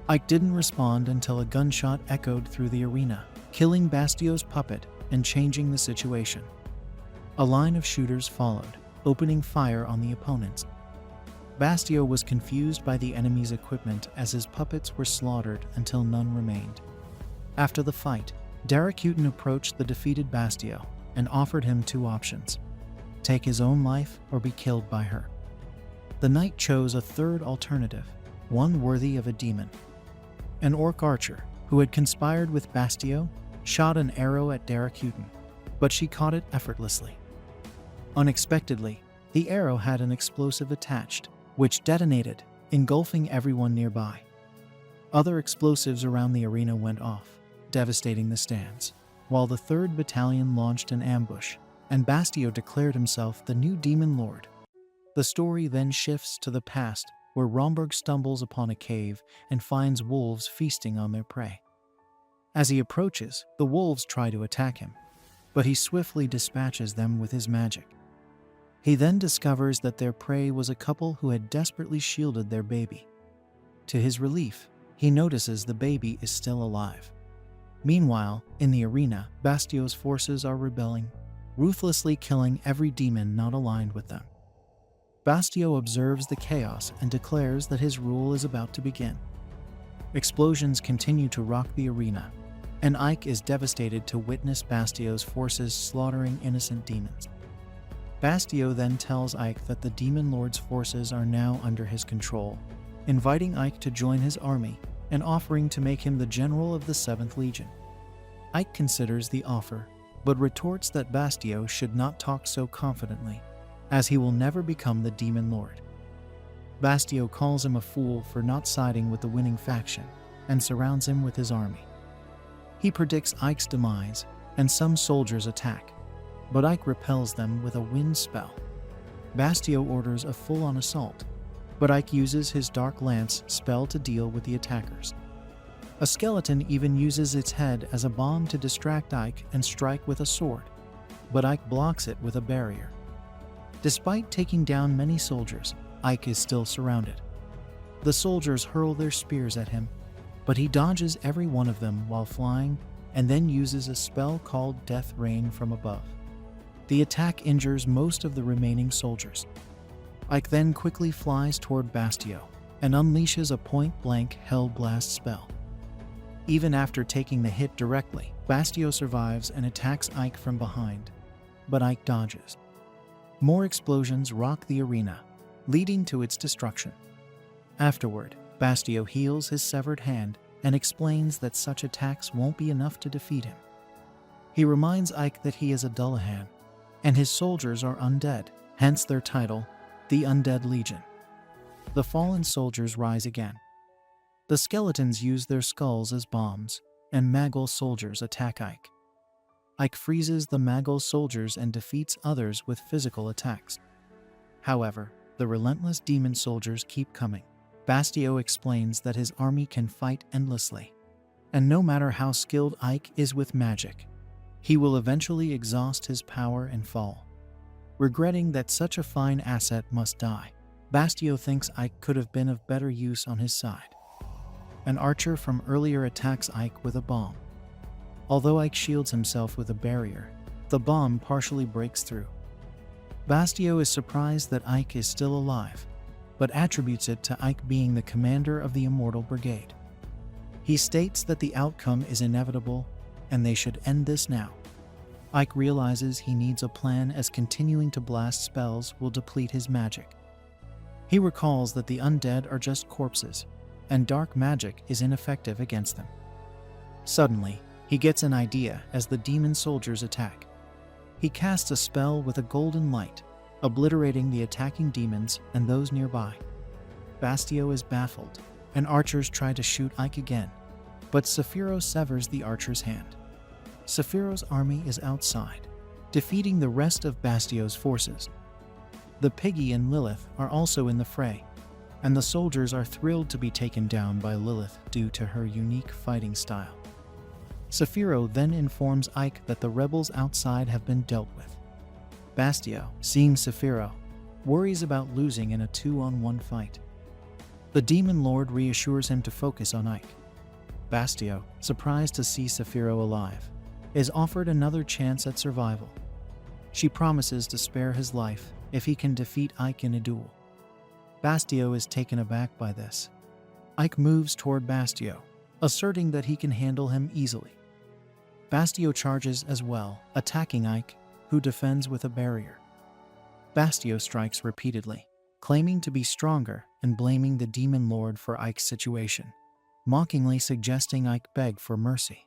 Ike didn't respond until a gunshot echoed through the arena, killing Bastio's puppet and changing the situation. A line of shooters followed, opening fire on the opponents. Bastio was confused by the enemy's equipment as his puppets were slaughtered until none remained. After the fight, datta approached the defeated Bastio and offered him two options: take his own life or be killed by her. The knight chose a third alternative, one worthy of a demon. An orc archer, who had conspired with Bastio, shot an arrow at datta, but she caught it effortlessly. Unexpectedly, the arrow had an explosive attached, which detonated, engulfing everyone nearby. Other explosives around the arena went off, devastating the stands, while the 3rd Battalion launched an ambush, and Bastio declared himself the new demon lord. The story then shifts to the past, where Romberg stumbles upon a cave and finds wolves feasting on their prey. As he approaches, the wolves try to attack him, but he swiftly dispatches them with his magic. He then discovers that their prey was a couple who had desperately shielded their baby. To his relief, he notices the baby is still alive. Meanwhile, in the arena, Bastio's forces are rebelling, ruthlessly killing every demon not aligned with them. Bastio observes the chaos and declares that his rule is about to begin. Explosions continue to rock the arena, and Ike is devastated to witness Bastio's forces slaughtering innocent demons. Bastio then tells Ike that the Demon Lord's forces are now under his control, inviting Ike to join his army and offering to make him the general of the 7th Legion. Ike considers the offer, but retorts that Bastio should not talk so confidently, as he will never become the Demon Lord. Bastio calls him a fool for not siding with the winning faction and surrounds him with his army. He predicts Ike's demise, and some soldiers attack, but Ike repels them with a wind spell. Bastio orders a full-on assault, but Ike uses his Dark Lance spell to deal with the attackers. A skeleton even uses its head as a bomb to distract Ike and strike with a sword, but Ike blocks it with a barrier. Despite taking down many soldiers, Ike is still surrounded. The soldiers hurl their spears at him, but he dodges every one of them while flying and then uses a spell called Death Rain from above. The attack injures most of the remaining soldiers. Ike then quickly flies toward Bastio and unleashes a point-blank Hell Blast spell. Even after taking the hit directly, Bastio survives and attacks Ike from behind, but Ike dodges. More explosions rock the arena, leading to its destruction. Afterward, Bastio heals his severed hand and explains that such attacks won't be enough to defeat him. He reminds Ike that he is a Dullahan, and his soldiers are undead, hence their title, the Undead Legion. The fallen soldiers rise again. The skeletons use their skulls as bombs, and Magul soldiers attack Ike. Ike freezes the Magul soldiers and defeats others with physical attacks. However, the relentless demon soldiers keep coming. Bastio explains that his army can fight endlessly, and no matter how skilled Ike is with magic, he will eventually exhaust his power and fall. Regretting that such a fine asset must die, Bastio thinks Ike could have been of better use on his side. An archer from earlier attacks Ike with a bomb. Although Ike shields himself with a barrier, the bomb partially breaks through. Bastio is surprised that Ike is still alive, but attributes it to Ike being the commander of the Immortal Brigade. He states that the outcome is inevitable and they should end this now. Ike realizes he needs a plan as continuing to blast spells will deplete his magic. He recalls that the undead are just corpses, and dark magic is ineffective against them. Suddenly, he gets an idea as the demon soldiers attack. He casts a spell with a golden light, obliterating the attacking demons and those nearby. Bastio is baffled, and archers try to shoot Ike again, but Saphiro severs the archer's hand. Saphiro's army is outside, defeating the rest of Bastio's forces. The Piggy and Lilith are also in the fray, and the soldiers are thrilled to be taken down by Lilith due to her unique fighting style. Saphiro then informs Ike that the rebels outside have been dealt with. Bastio, seeing Saphiro, worries about losing in a 2-on-1 fight. The Demon Lord reassures him to focus on Ike. Bastio, surprised to see Saikyou alive, is offered another chance at survival. She promises to spare his life if he can defeat Ike in a duel. Bastio is taken aback by this. Ike moves toward Bastio, asserting that he can handle him easily. Bastio charges as well, attacking Ike, who defends with a barrier. Bastio strikes repeatedly, claiming to be stronger and blaming the Demon Lord for Ike's situation, mockingly suggesting Ike beg for mercy.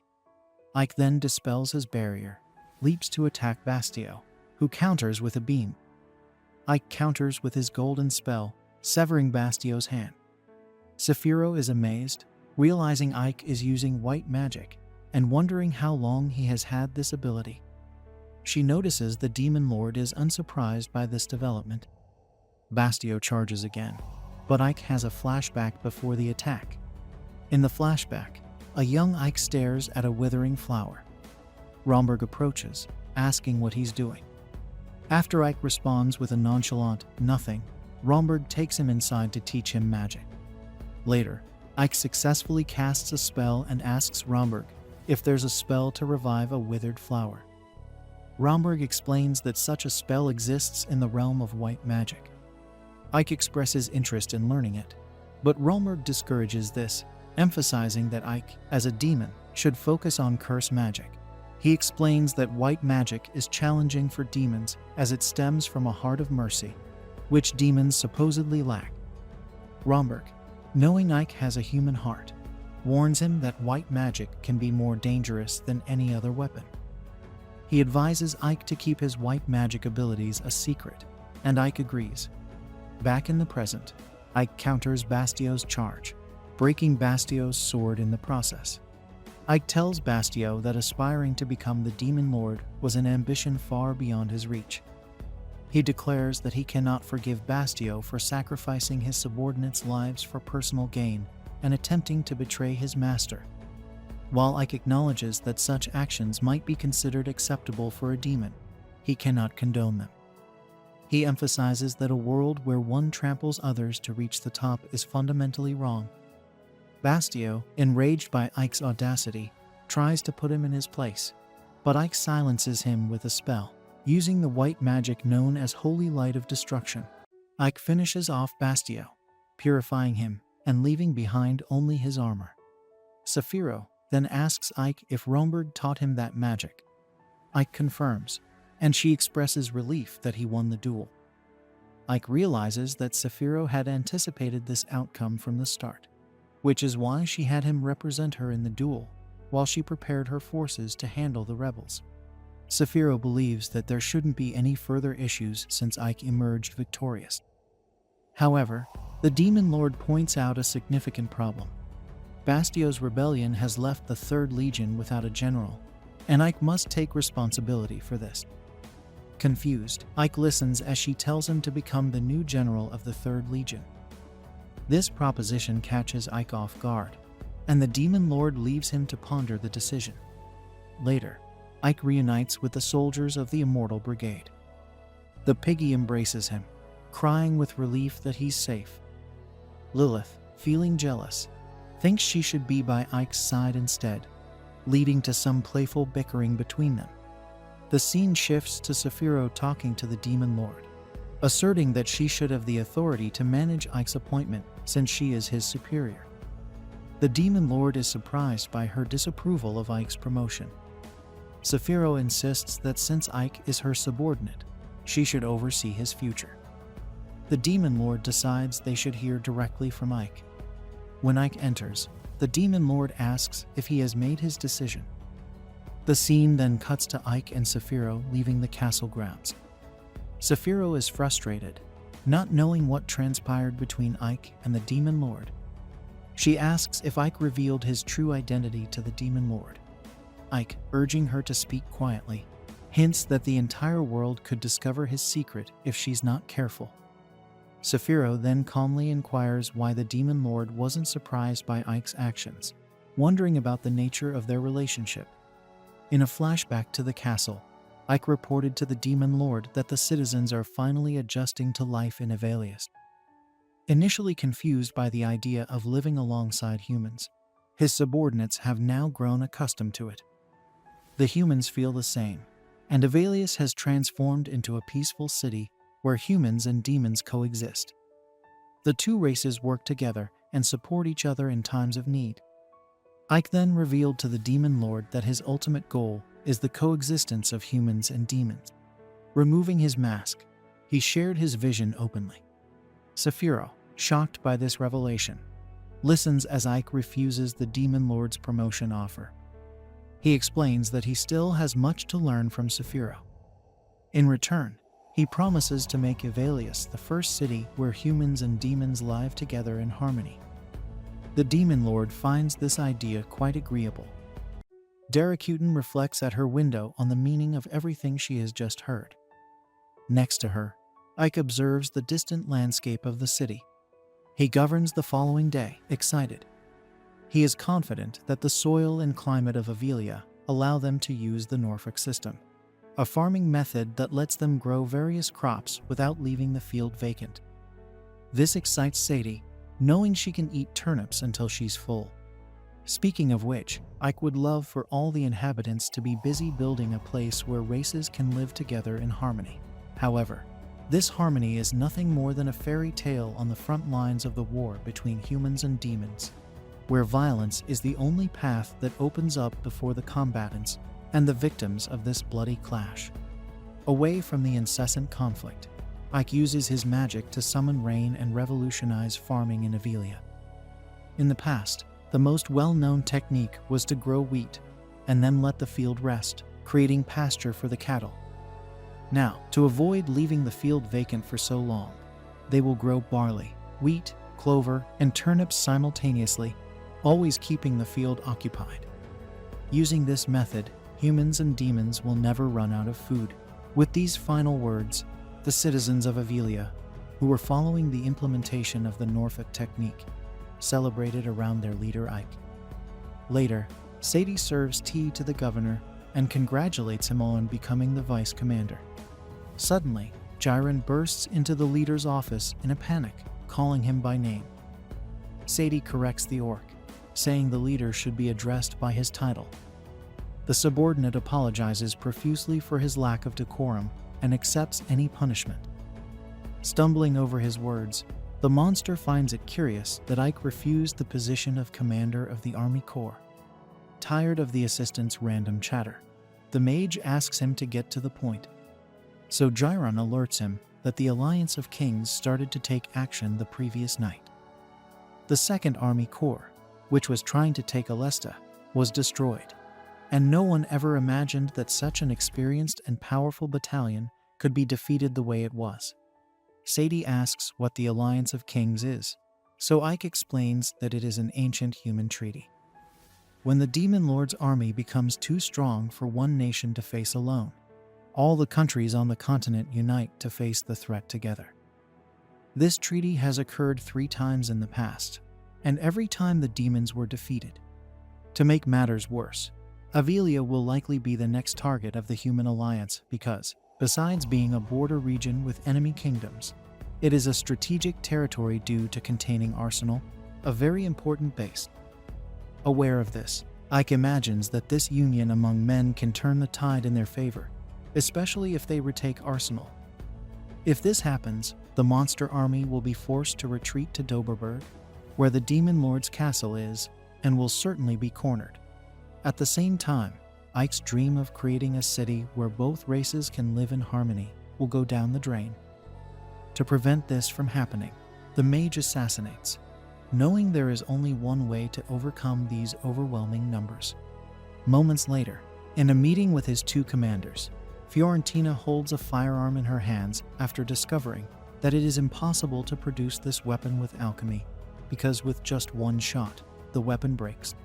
Ike then dispels his barrier, leaps to attack Bastio, who counters with a beam. Ike counters with his golden spell, severing Bastio's hand. Saikyou is amazed, realizing Ike is using white magic and wondering how long he has had this ability. She notices the Demon Lord is unsurprised by this development. Bastio charges again, but Ike has a flashback before the attack. In the flashback, a young Ike stares at a withering flower. Romberg approaches, asking what he's doing. After Ike responds with a nonchalant "nothing," Romberg takes him inside to teach him magic. Later, Ike successfully casts a spell and asks Romberg if there's a spell to revive a withered flower. Romberg explains that such a spell exists in the realm of white magic. Ike expresses interest in learning it, but Romberg discourages this, emphasizing that Ike, as a demon, should focus on curse magic. He explains that white magic is challenging for demons as it stems from a heart of mercy, which demons supposedly lack. Romberg, knowing Ike has a human heart, warns him that white magic can be more dangerous than any other weapon. He advises Ike to keep his white magic abilities a secret, and Ike agrees. Back in the present, Ike counters Bastio's charge, breaking Bastio's sword in the process. Ike tells Bastio that aspiring to become the Demon Lord was an ambition far beyond his reach. He declares that he cannot forgive Bastio for sacrificing his subordinates' lives for personal gain and attempting to betray his master. While Ike acknowledges that such actions might be considered acceptable for a demon, he cannot condone them. He emphasizes that a world where one tramples others to reach the top is fundamentally wrong. Bastio, enraged by Ike's audacity, tries to put him in his place, but Ike silences him with a spell, using the white magic known as Holy Light of Destruction. Ike finishes off Bastio, purifying him and leaving behind only his armor. Saikyou then asks Ike if Romberg taught him that magic. Ike confirms, and she expresses relief that he won the duel. Ike realizes that Saikyou had anticipated this outcome from the start, which is why she had him represent her in the duel while she prepared her forces to handle the rebels. Saikyou believes that there shouldn't be any further issues since Ike emerged victorious. However, the Demon Lord points out a significant problem. Bastio's rebellion has left the 3rd Legion without a general, and Ike must take responsibility for this. Confused, Ike listens as she tells him to become the new general of the 3rd Legion. This proposition catches Ike off guard, and the Demon Lord leaves him to ponder the decision. Later, Ike reunites with the soldiers of the Immortal Brigade. The piggy embraces him, crying with relief that he's safe. Lilith, feeling jealous, thinks she should be by Ike's side instead, leading to some playful bickering between them. The scene shifts to Saikyou talking to the Demon Lord, asserting that she should have the authority to manage Ike's appointment since she is his superior. The Demon Lord is surprised by her disapproval of Ike's promotion. Saikyou insists that since Ike is her subordinate, she should oversee his future. The Demon Lord decides they should hear directly from Ike. When Ike enters, the Demon Lord asks if he has made his decision. The scene then cuts to Ike and Saikyou leaving the castle grounds. Saikyou is frustrated, not knowing what transpired between Ike and the Demon Lord. She asks if Ike revealed his true identity to the Demon Lord. Ike, urging her to speak quietly, hints that the entire world could discover his secret if she's not careful. Saikyou then calmly inquires why the Demon Lord wasn't surprised by Ike's actions, wondering about the nature of their relationship. In a flashback to the castle, Ike reported to the Demon Lord that the citizens are finally adjusting to life in Avelius. Initially confused by the idea of living alongside humans, his subordinates have now grown accustomed to it. The humans feel the same, and Avelius has transformed into a peaceful city where humans and demons coexist. The two races work together and support each other in times of need. Ike then revealed to the demon lord that his ultimate goal is the coexistence of humans and demons. Removing his mask, he shared his vision openly. Saikyou, shocked by this revelation, listens as Ike refuses the demon lord's promotion offer. He explains that he still has much to learn from Saikyou. In return, he promises to make Avelius the first city where humans and demons live together in harmony. The demon lord finds this idea quite agreeable. Daracuten reflects at her window on the meaning of everything she has just heard. Next to her, Ike observes the distant landscape of the city. He governs the following day, excited. He is confident that the soil and climate of Avelia allow them to use the Norfolk system, a farming method that lets them grow various crops without leaving the field vacant. This excites Sadie, knowing she can eat turnips until she's full. Speaking of which, Ike would love for all the inhabitants to be busy building a place where races can live together in harmony. However, this harmony is nothing more than a fairy tale on the front lines of the war between humans and demons, where violence is the only path that opens up before the combatants and the victims of this bloody clash. Away from the incessant conflict, Ike uses his magic to summon rain and revolutionize farming in Avelia. In the past, the most well-known technique was to grow wheat and then let the field rest, creating pasture for the cattle. Now, to avoid leaving the field vacant for so long, they will grow barley, wheat, clover, and turnips simultaneously, always keeping the field occupied. Using this method, humans and demons will never run out of food. With these final words, the citizens of Avelia, who were following the implementation of the Norfolk technique, celebrated around their leader Ike. Later, Sadie serves tea to the governor and congratulates him on becoming the vice commander. Suddenly, Jiren bursts into the leader's office in a panic, calling him by name. Sadie corrects the orc, saying the leader should be addressed by his title. The subordinate apologizes profusely for his lack of decorum and accepts any punishment. Stumbling over his words, the monster finds it curious that Ike refused the position of commander of the Army Corps. Tired of the assistant's random chatter, the mage asks him to get to the point. So Jiren alerts him that the Alliance of Kings started to take action the previous night. The 2nd Army Corps, which was trying to take Alesta, was destroyed, and no one ever imagined that such an experienced and powerful battalion could be defeated the way it was. Sadie asks what the Alliance of Kings is, so Ike explains that it is an ancient human treaty. When the Demon Lord's army becomes too strong for one nation to face alone, all the countries on the continent unite to face the threat together. This treaty has occurred 3 times in the past, and every time the demons were defeated. To make matters worse, Avelia will likely be the next target of the human alliance because, besides being a border region with enemy kingdoms, it is a strategic territory due to containing Arsenal, a very important base. Aware of this, Ike imagines that this union among men can turn the tide in their favor, especially if they retake Arsenal. If this happens, the monster army will be forced to retreat to Doberberg, where the Demon Lord's castle is, and will certainly be cornered. At the same time, Ike's dream of creating a city where both races can live in harmony will go down the drain. To prevent this from happening, the mage assassinates, knowing there is only one way to overcome these overwhelming numbers. Moments later, in a meeting with his 2 commanders, Fiorentina holds a firearm in her hands after discovering that it is impossible to produce this weapon with alchemy, because with just 1 shot, the weapon breaks.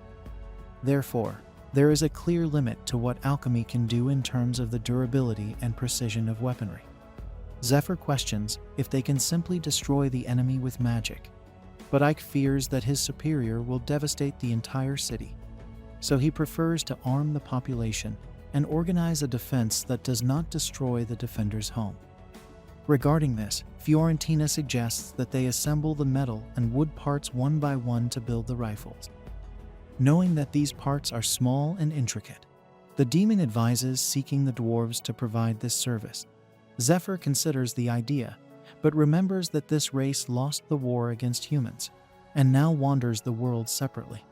Therefore, there is a clear limit to what alchemy can do in terms of the durability and precision of weaponry. Zephyr questions if they can simply destroy the enemy with magic, but Ike fears that his superior will devastate the entire city, so he prefers to arm the population and organize a defense that does not destroy the defender's home. Regarding this, Fiorentina suggests that they assemble the metal and wood parts one by one to build the rifles. Knowing that these parts are small and intricate, the demon advises seeking the dwarves to provide this service. Zephyr considers the idea, but remembers that this race lost the war against humans, and now wanders the world separately.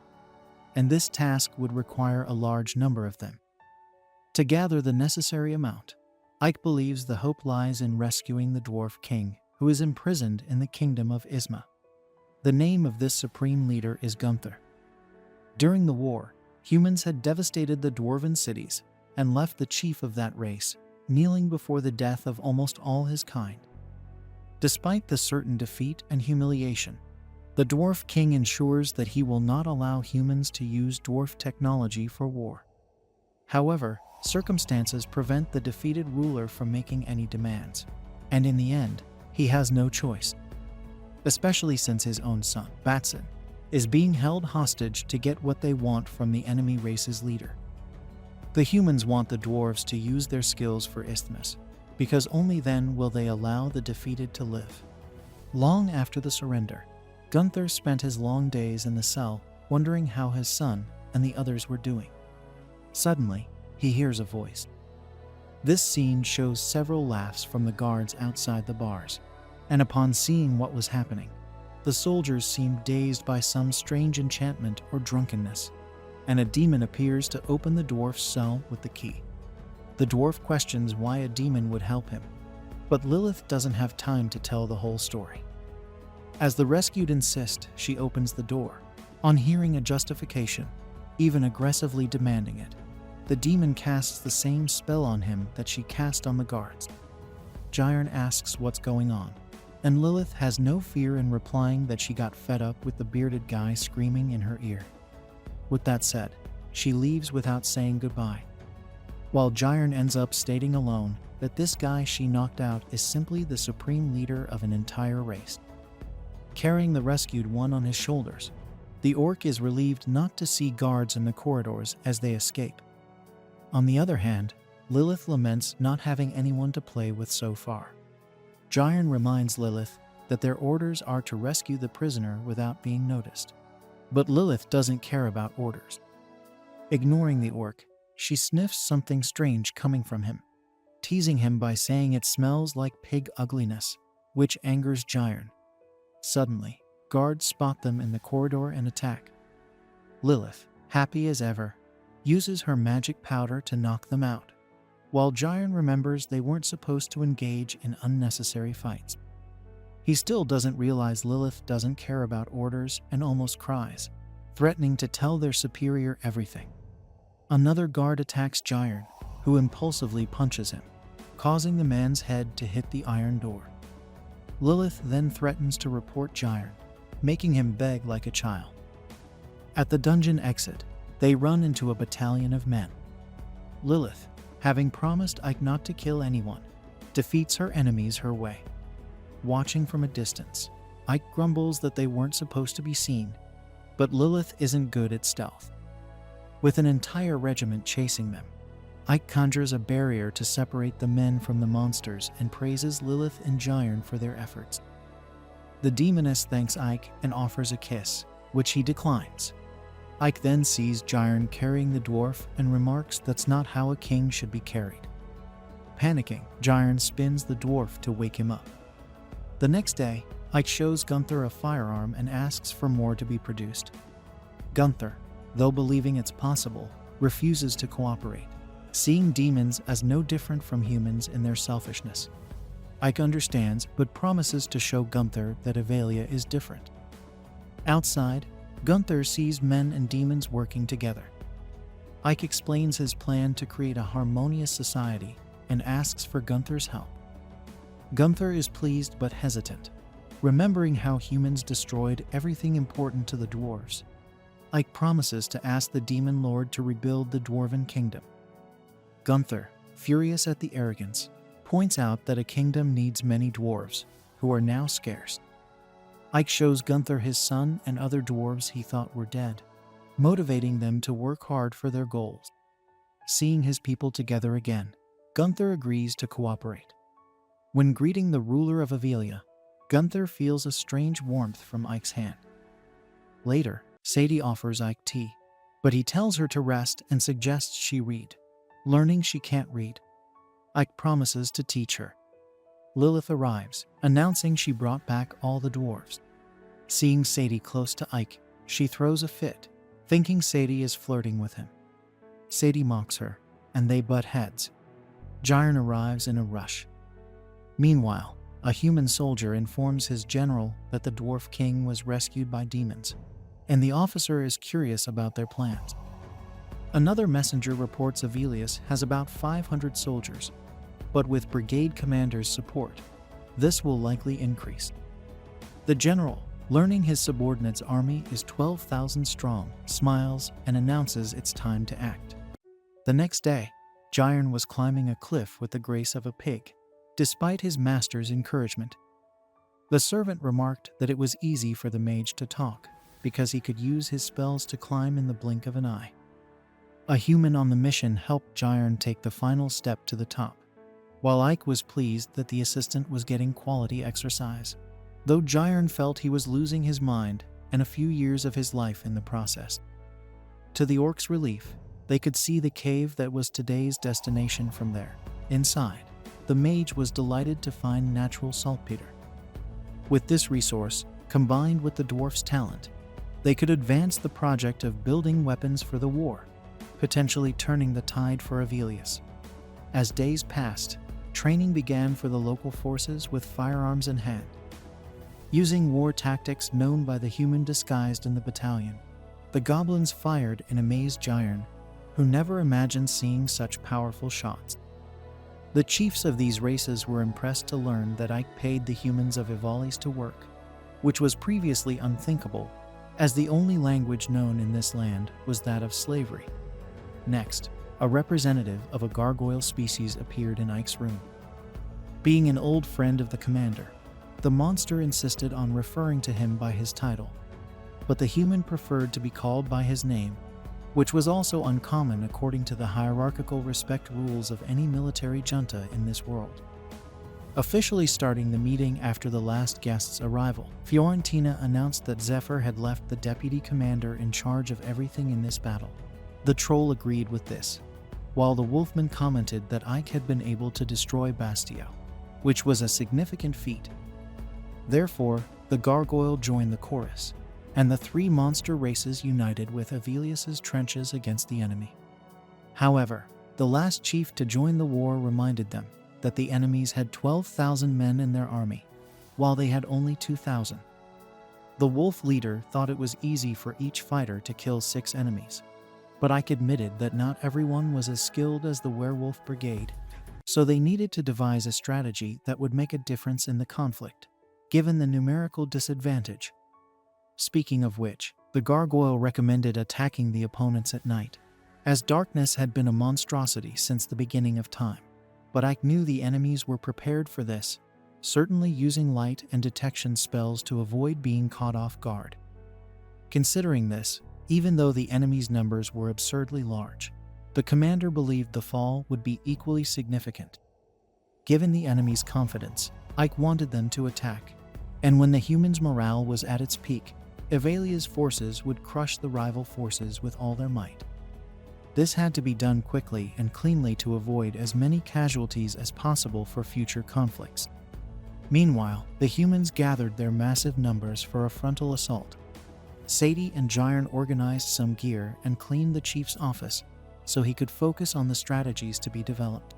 And this task would require a large number of them. To gather the necessary amount, Ike believes the hope lies in rescuing the dwarf king, who is imprisoned in the kingdom of Isma. The name of this supreme leader is Gunther. During the war, humans had devastated the dwarven cities and left the chief of that race kneeling before the death of almost all his kind. Despite the certain defeat and humiliation, the dwarf king ensures that he will not allow humans to use dwarf technology for war. However, circumstances prevent the defeated ruler from making any demands, and in the end, he has no choice, especially since his own son, Batson, is being held hostage to get what they want from the enemy race's leader. The humans want the dwarves to use their skills for Isthmus, because only then will they allow the defeated to live. Long after the surrender, Gunther spent his long days in the cell wondering how his son and the others were doing. Suddenly, he hears a voice. This scene shows several laughs from the guards outside the bars, and upon seeing what was happening, the soldiers seemed dazed by some strange enchantment or drunkenness, and a demon appears to open the dwarf's cell with the key. The dwarf questions why a demon would help him, but Lilith doesn't have time to tell the whole story. As the rescued insist, she opens the door. On hearing a justification, even aggressively demanding it, the demon casts the same spell on him that she cast on the guards. Jyrn asks what's going on, and Lilith has no fear in replying that she got fed up with the bearded guy screaming in her ear. With that said, she leaves without saying goodbye, while Jyrn ends up stating alone that this guy she knocked out is simply the supreme leader of an entire race. Carrying the rescued one on his shoulders, the orc is relieved not to see guards in the corridors as they escape. On the other hand, Lilith laments not having anyone to play with so far. Jyrn reminds Lilith that their orders are to rescue the prisoner without being noticed. But Lilith doesn't care about orders. Ignoring the orc, she sniffs something strange coming from him, teasing him by saying it smells like pig ugliness, which angers Jyrn. Suddenly, guards spot them in the corridor and attack. Lilith, happy as ever, uses her magic powder to knock them out, while Jyrn remembers they weren't supposed to engage in unnecessary fights. He still doesn't realize Lilith doesn't care about orders and almost cries, threatening to tell their superior everything. Another guard attacks Jyrn, who impulsively punches him, causing the man's head to hit the iron door. Lilith then threatens to report Jyrn, making him beg like a child. At the dungeon exit, they run into a battalion of men. Lilith, having promised Ike not to kill anyone, defeats her enemies her way. Watching from a distance, Ike grumbles that they weren't supposed to be seen, but Lilith isn't good at stealth. With an entire regiment chasing them, Ike conjures a barrier to separate the men from the monsters and praises Lilith and Jyrn for their efforts. The demoness thanks Ike and offers a kiss, which he declines. Ike then sees Jyrn carrying the dwarf and remarks that's not how a king should be carried. Panicking, Jyrn spins the dwarf to wake him up. The next day, Ike shows Gunther a firearm and asks for more to be produced. Gunther, though believing it's possible, refuses to cooperate, seeing demons as no different from humans in their selfishness. Ike understands but promises to show Gunther that Avelia is different. Outside, Gunther sees men and demons working together. Ike explains his plan to create a harmonious society and asks for Gunther's help. Gunther is pleased but hesitant, remembering how humans destroyed everything important to the dwarves. Ike promises to ask the demon lord to rebuild the dwarven kingdom. Gunther, furious at the arrogance, points out that a kingdom needs many dwarves, who are now scarce. Ike shows Gunther his son and other dwarves he thought were dead, motivating them to work hard for their goals. Seeing his people together again, Gunther agrees to cooperate. When greeting the ruler of Avelia, Gunther feels a strange warmth from Ike's hand. Later, Sadie offers Ike tea, but he tells her to rest and suggests she read. Learning she can't read, Ike promises to teach her. Lilith arrives, announcing she brought back all the dwarves. Seeing Sadie close to Ike, she throws a fit, thinking Sadie is flirting with him. Sadie mocks her, and they butt heads. Jyrn arrives in a rush. Meanwhile, a human soldier informs his general that the dwarf king was rescued by demons, and the officer is curious about their plans. Another messenger reports Avelius has about 500 soldiers, but with brigade commander's support, this will likely increase. The general, learning his subordinate's army is 12,000 strong, smiles and announces it's time to act. The next day, Jyrn was climbing a cliff with the grace of a pig, despite his master's encouragement. The servant remarked that it was easy for the mage to talk, because he could use his spells to climb in the blink of an eye. A human on the mission helped Jyrn take the final step to the top, while Ike was pleased that the assistant was getting quality exercise, though Jyrn felt he was losing his mind and a few years of his life in the process. To the orcs' relief, they could see the cave that was today's destination from there. Inside, the mage was delighted to find natural saltpeter. With this resource, combined with the dwarf's talent, they could advance the project of building weapons for the war, potentially turning the tide for Avelius. As days passed, training began for the local forces with firearms in hand. Using war tactics known by the human disguised in the battalion, the goblins fired and amazed Jyrn, who never imagined seeing such powerful shots. The chiefs of these races were impressed to learn that Ike paid the humans of Ivali's to work, which was previously unthinkable, as the only language known in this land was that of slavery. Next, a representative of a gargoyle species appeared in Ike's room. Being an old friend of the commander, the monster insisted on referring to him by his title, but the human preferred to be called by his name, which was also uncommon according to the hierarchical respect rules of any military junta in this world. Officially starting the meeting after the last guest's arrival, Fiorentina announced that Zephyr had left the deputy commander in charge of everything in this battle. The troll agreed with this, while the wolfman commented that Ike had been able to destroy Bastio, which was a significant feat. Therefore, the gargoyle joined the chorus, and the three monster races united with Avelius's trenches against the enemy. However, the last chief to join the war reminded them that the enemies had 12,000 men in their army, while they had only 2,000. The wolf leader thought it was easy for each fighter to kill 6 enemies, but Ike admitted that not everyone was as skilled as the werewolf brigade, so they needed to devise a strategy that would make a difference in the conflict, given the numerical disadvantage. Speaking of which, the gargoyle recommended attacking the opponents at night, as darkness had been a monstrosity since the beginning of time. But Ike knew the enemies were prepared for this, certainly using light and detection spells to avoid being caught off guard. Considering this, even though the enemy's numbers were absurdly large, the commander believed the fall would be equally significant. Given the enemy's confidence, Ike wanted them to attack, and when the humans' morale was at its peak, Avelia's forces would crush the rival forces with all their might. This had to be done quickly and cleanly to avoid as many casualties as possible for future conflicts. Meanwhile, the humans gathered their massive numbers for a frontal assault. Sadie and Jyrn organized some gear and cleaned the chief's office so he could focus on the strategies to be developed.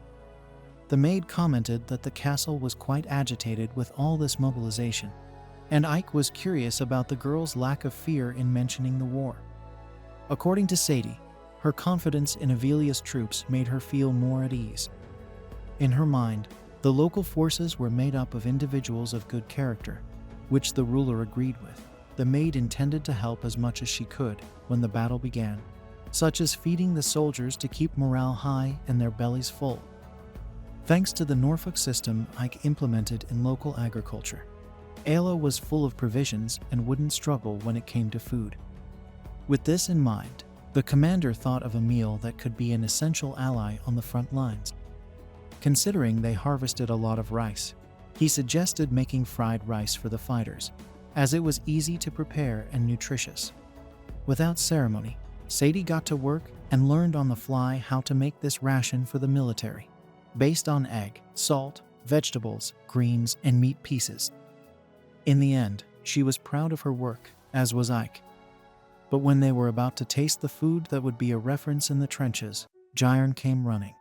The maid commented that the castle was quite agitated with all this mobilization, and Ike was curious about the girl's lack of fear in mentioning the war. According to Sadie, her confidence in Avelia's troops made her feel more at ease. In her mind, the local forces were made up of individuals of good character, which the ruler agreed with. The maid intended to help as much as she could when the battle began, such as feeding the soldiers to keep morale high and their bellies full. Thanks to the Norfolk system Ike implemented in local agriculture, Ayla was full of provisions and wouldn't struggle when it came to food. With this in mind, the commander thought of a meal that could be an essential ally on the front lines. Considering they harvested a lot of rice, He suggested making fried rice for the fighters, as it was easy to prepare and nutritious. Without ceremony, Sadie got to work and learned on the fly how to make this ration for the military, based on egg, salt, vegetables, greens, and meat pieces. In the end, she was proud of her work, as was Ike. But when they were about to taste the food that would be a reference in the trenches, Jairn came running.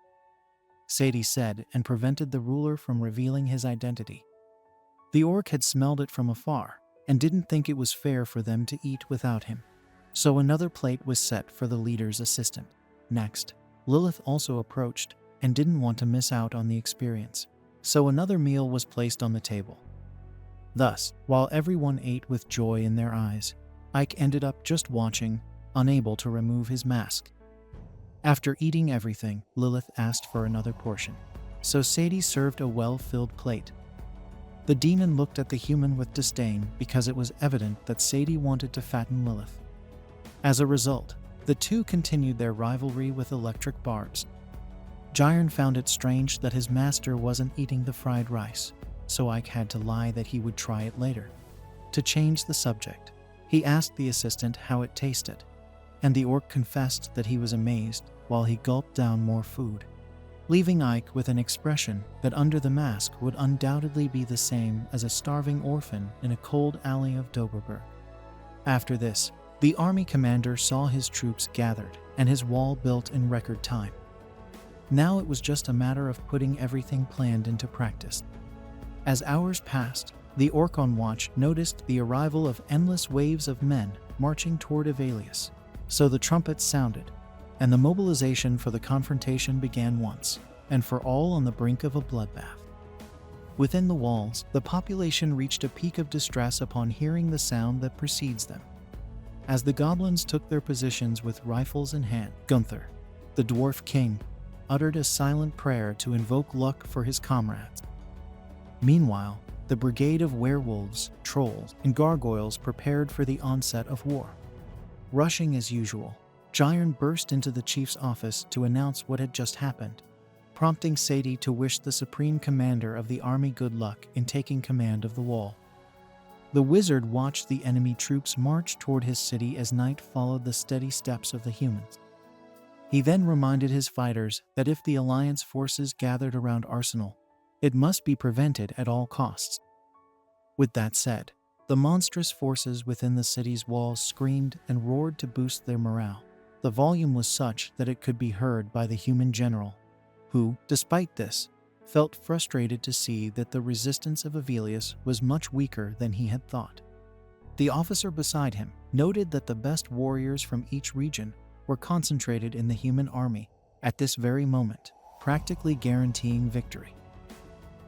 Sadie said, and prevented the ruler from revealing his identity. The orc had smelled it from afar and didn't think it was fair for them to eat without him. So another plate was set for the leader's assistant. Next, Lilith also approached and didn't want to miss out on the experience. So another meal was placed on the table. Thus, while everyone ate with joy in their eyes, Ike ended up just watching, unable to remove his mask. After eating everything, Lilith asked for another portion. So Sadie served a well-filled plate. The demon looked at the human with disdain because it was evident that Sadie wanted to fatten Lilith. As a result, the two continued their rivalry with electric barbs. Jairn found it strange that his master wasn't eating the fried rice, so Ike had to lie that he would try it later. To change the subject, he asked the assistant how it tasted, and the orc confessed that he was amazed while he gulped down more food, leaving Ike with an expression that under the mask would undoubtedly be the same as a starving orphan in a cold alley of Doberberg. After this, the army commander saw his troops gathered and his wall built in record time. Now it was just a matter of putting everything planned into practice. As hours passed, the orc on watch noticed the arrival of endless waves of men marching toward Avelius. So the trumpets sounded, and the mobilization for the confrontation began once and for all on the brink of a bloodbath. Within the walls, the population reached a peak of distress upon hearing the sound that precedes them. As the goblins took their positions with rifles in hand, Gunther, the dwarf king, uttered a silent prayer to invoke luck for his comrades. Meanwhile, the brigade of werewolves, trolls, and gargoyles prepared for the onset of war. Rushing as usual, Jairn burst into the chief's office to announce what had just happened, prompting Sadie to wish the supreme commander of the army good luck in taking command of the wall. The wizard watched the enemy troops march toward his city as night followed the steady steps of the humans. He then reminded his fighters that if the Alliance forces gathered around Arsenal, it must be prevented at all costs. With that said, the monstrous forces within the city's walls screamed and roared to boost their morale. The volume was such that it could be heard by the human general, who, despite this, felt frustrated to see that the resistance of Avelius was much weaker than he had thought. The officer beside him noted that the best warriors from each region were concentrated in the human army at this very moment, practically guaranteeing victory.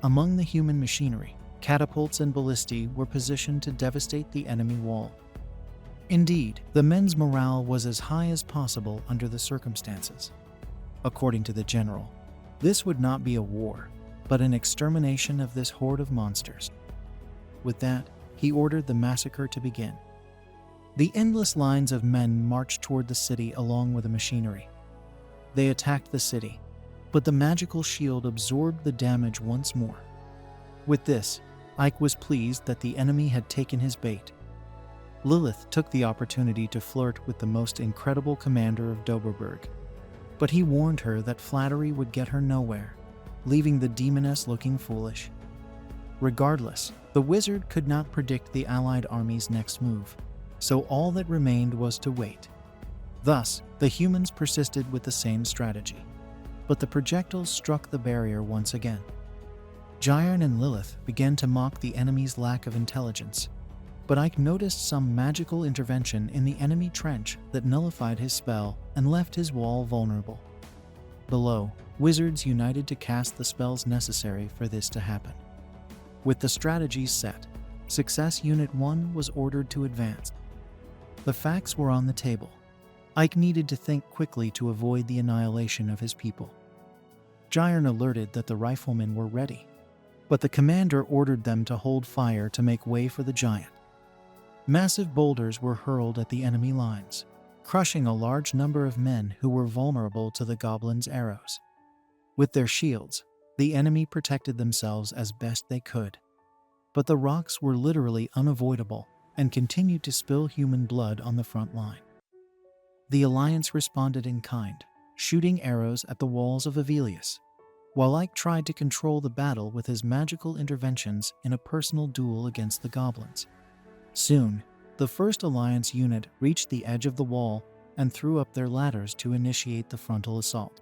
Among the human machinery, catapults and ballistae were positioned to devastate the enemy wall. Indeed, the men's morale was as high as possible under the circumstances. According to the general, this would not be a war, but an extermination of this horde of monsters. With that, he ordered the massacre to begin. The endless lines of men marched toward the city along with the machinery. They attacked the city, but the magical shield absorbed the damage once more. With this, Ike was pleased that the enemy had taken his bait. Lilith took the opportunity to flirt with the most incredible commander of Doberberg, but he warned her that flattery would get her nowhere, leaving the demoness looking foolish. Regardless, the wizard could not predict the allied army's next move, so all that remained was to wait. Thus, the humans persisted with the same strategy, but the projectiles struck the barrier once again. Jairn and Lilith began to mock the enemy's lack of intelligence, but Ike noticed some magical intervention in the enemy trench that nullified his spell and left his wall vulnerable. Below, wizards united to cast the spells necessary for this to happen. With the strategies set, Success Unit 1 was ordered to advance. The facts were on the table. Ike needed to think quickly to avoid the annihilation of his people. Jairn alerted that the riflemen were ready, but the commander ordered them to hold fire to make way for the giant. Massive boulders were hurled at the enemy lines, crushing a large number of men who were vulnerable to the goblins' arrows. With their shields, The enemy protected themselves as best they could, but the rocks were literally unavoidable and continued to spill human blood on the front line. The Alliance responded in kind, shooting arrows at the walls of Avelius, while Ike tried to control the battle with his magical interventions in a personal duel against the goblins. Soon, the first Alliance unit reached the edge of the wall and threw up their ladders to initiate the frontal assault.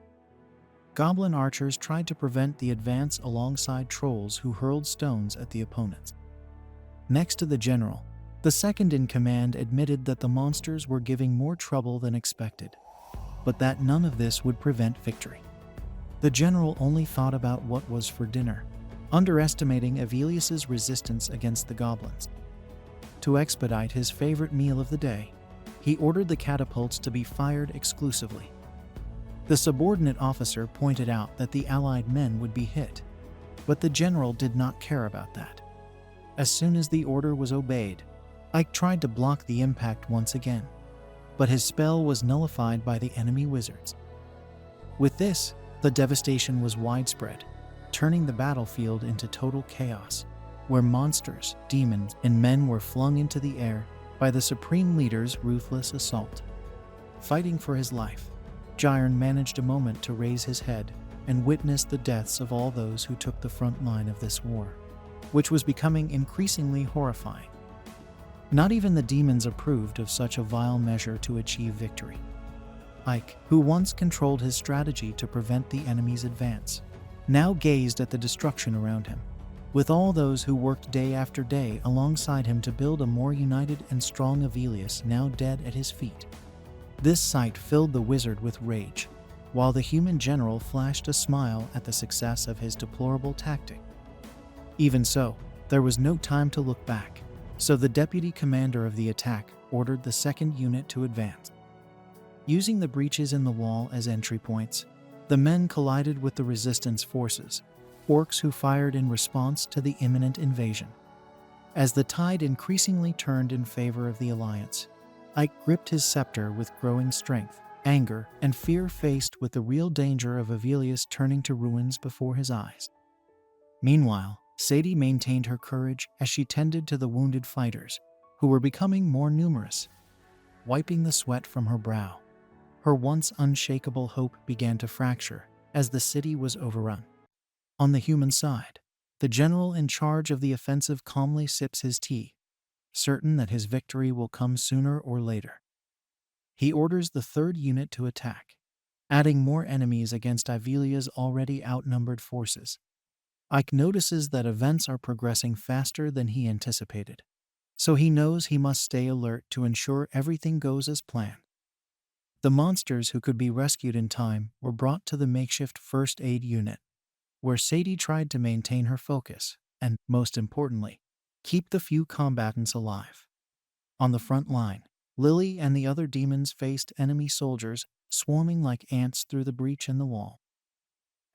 Goblin archers tried to prevent the advance alongside trolls who hurled stones at the opponents. Next to the general, the second in command admitted that the monsters were giving more trouble than expected, but that none of this would prevent victory. The general only thought about what was for dinner, underestimating Avelius's resistance against the goblins. To expedite his favorite meal of the day, he ordered the catapults to be fired exclusively. The subordinate officer pointed out that the allied men would be hit, but the general did not care about that. As soon as the order was obeyed, Ike tried to block the impact once again, but his spell was nullified by the enemy wizards. With this, the devastation was widespread, turning the battlefield into total chaos, where monsters, demons, and men were flung into the air by the Supreme Leader's ruthless assault. Fighting for his life, Gyron managed a moment to raise his head and witness the deaths of all those who took the front line of this war, which was becoming increasingly horrifying. Not even the demons approved of such a vile measure to achieve victory. Ike, who once controlled his strategy to prevent the enemy's advance, now gazed at the destruction around him, with all those who worked day after day alongside him to build a more united and strong Avelius now dead at his feet. This sight filled the wizard with rage, while the human general flashed a smile at the success of his deplorable tactic. Even so, there was no time to look back, so the deputy commander of the attack ordered the second unit to advance. Using the breaches in the wall as entry points, the men collided with the resistance forces, orcs who fired in response to the imminent invasion. As the tide increasingly turned in favor of the Alliance, Ike gripped his scepter with growing strength, anger, and fear faced with the real danger of Avelius turning to ruins before his eyes. Meanwhile, Sadie maintained her courage as she tended to the wounded fighters, who were becoming more numerous. Wiping the sweat from her brow, her once unshakable hope began to fracture as the city was overrun. On the human side, the general in charge of the offensive calmly sips his tea, certain that his victory will come sooner or later. He orders the third unit to attack, adding more enemies against Ivelia's already outnumbered forces. Ike notices that events are progressing faster than he anticipated, so he knows he must stay alert to ensure everything goes as planned. The monsters who could be rescued in time were brought to the makeshift first aid unit, where Sadie tried to maintain her focus and, most importantly, keep the few combatants alive. On the front line, Lily and the other demons faced enemy soldiers swarming like ants through the breach in the wall.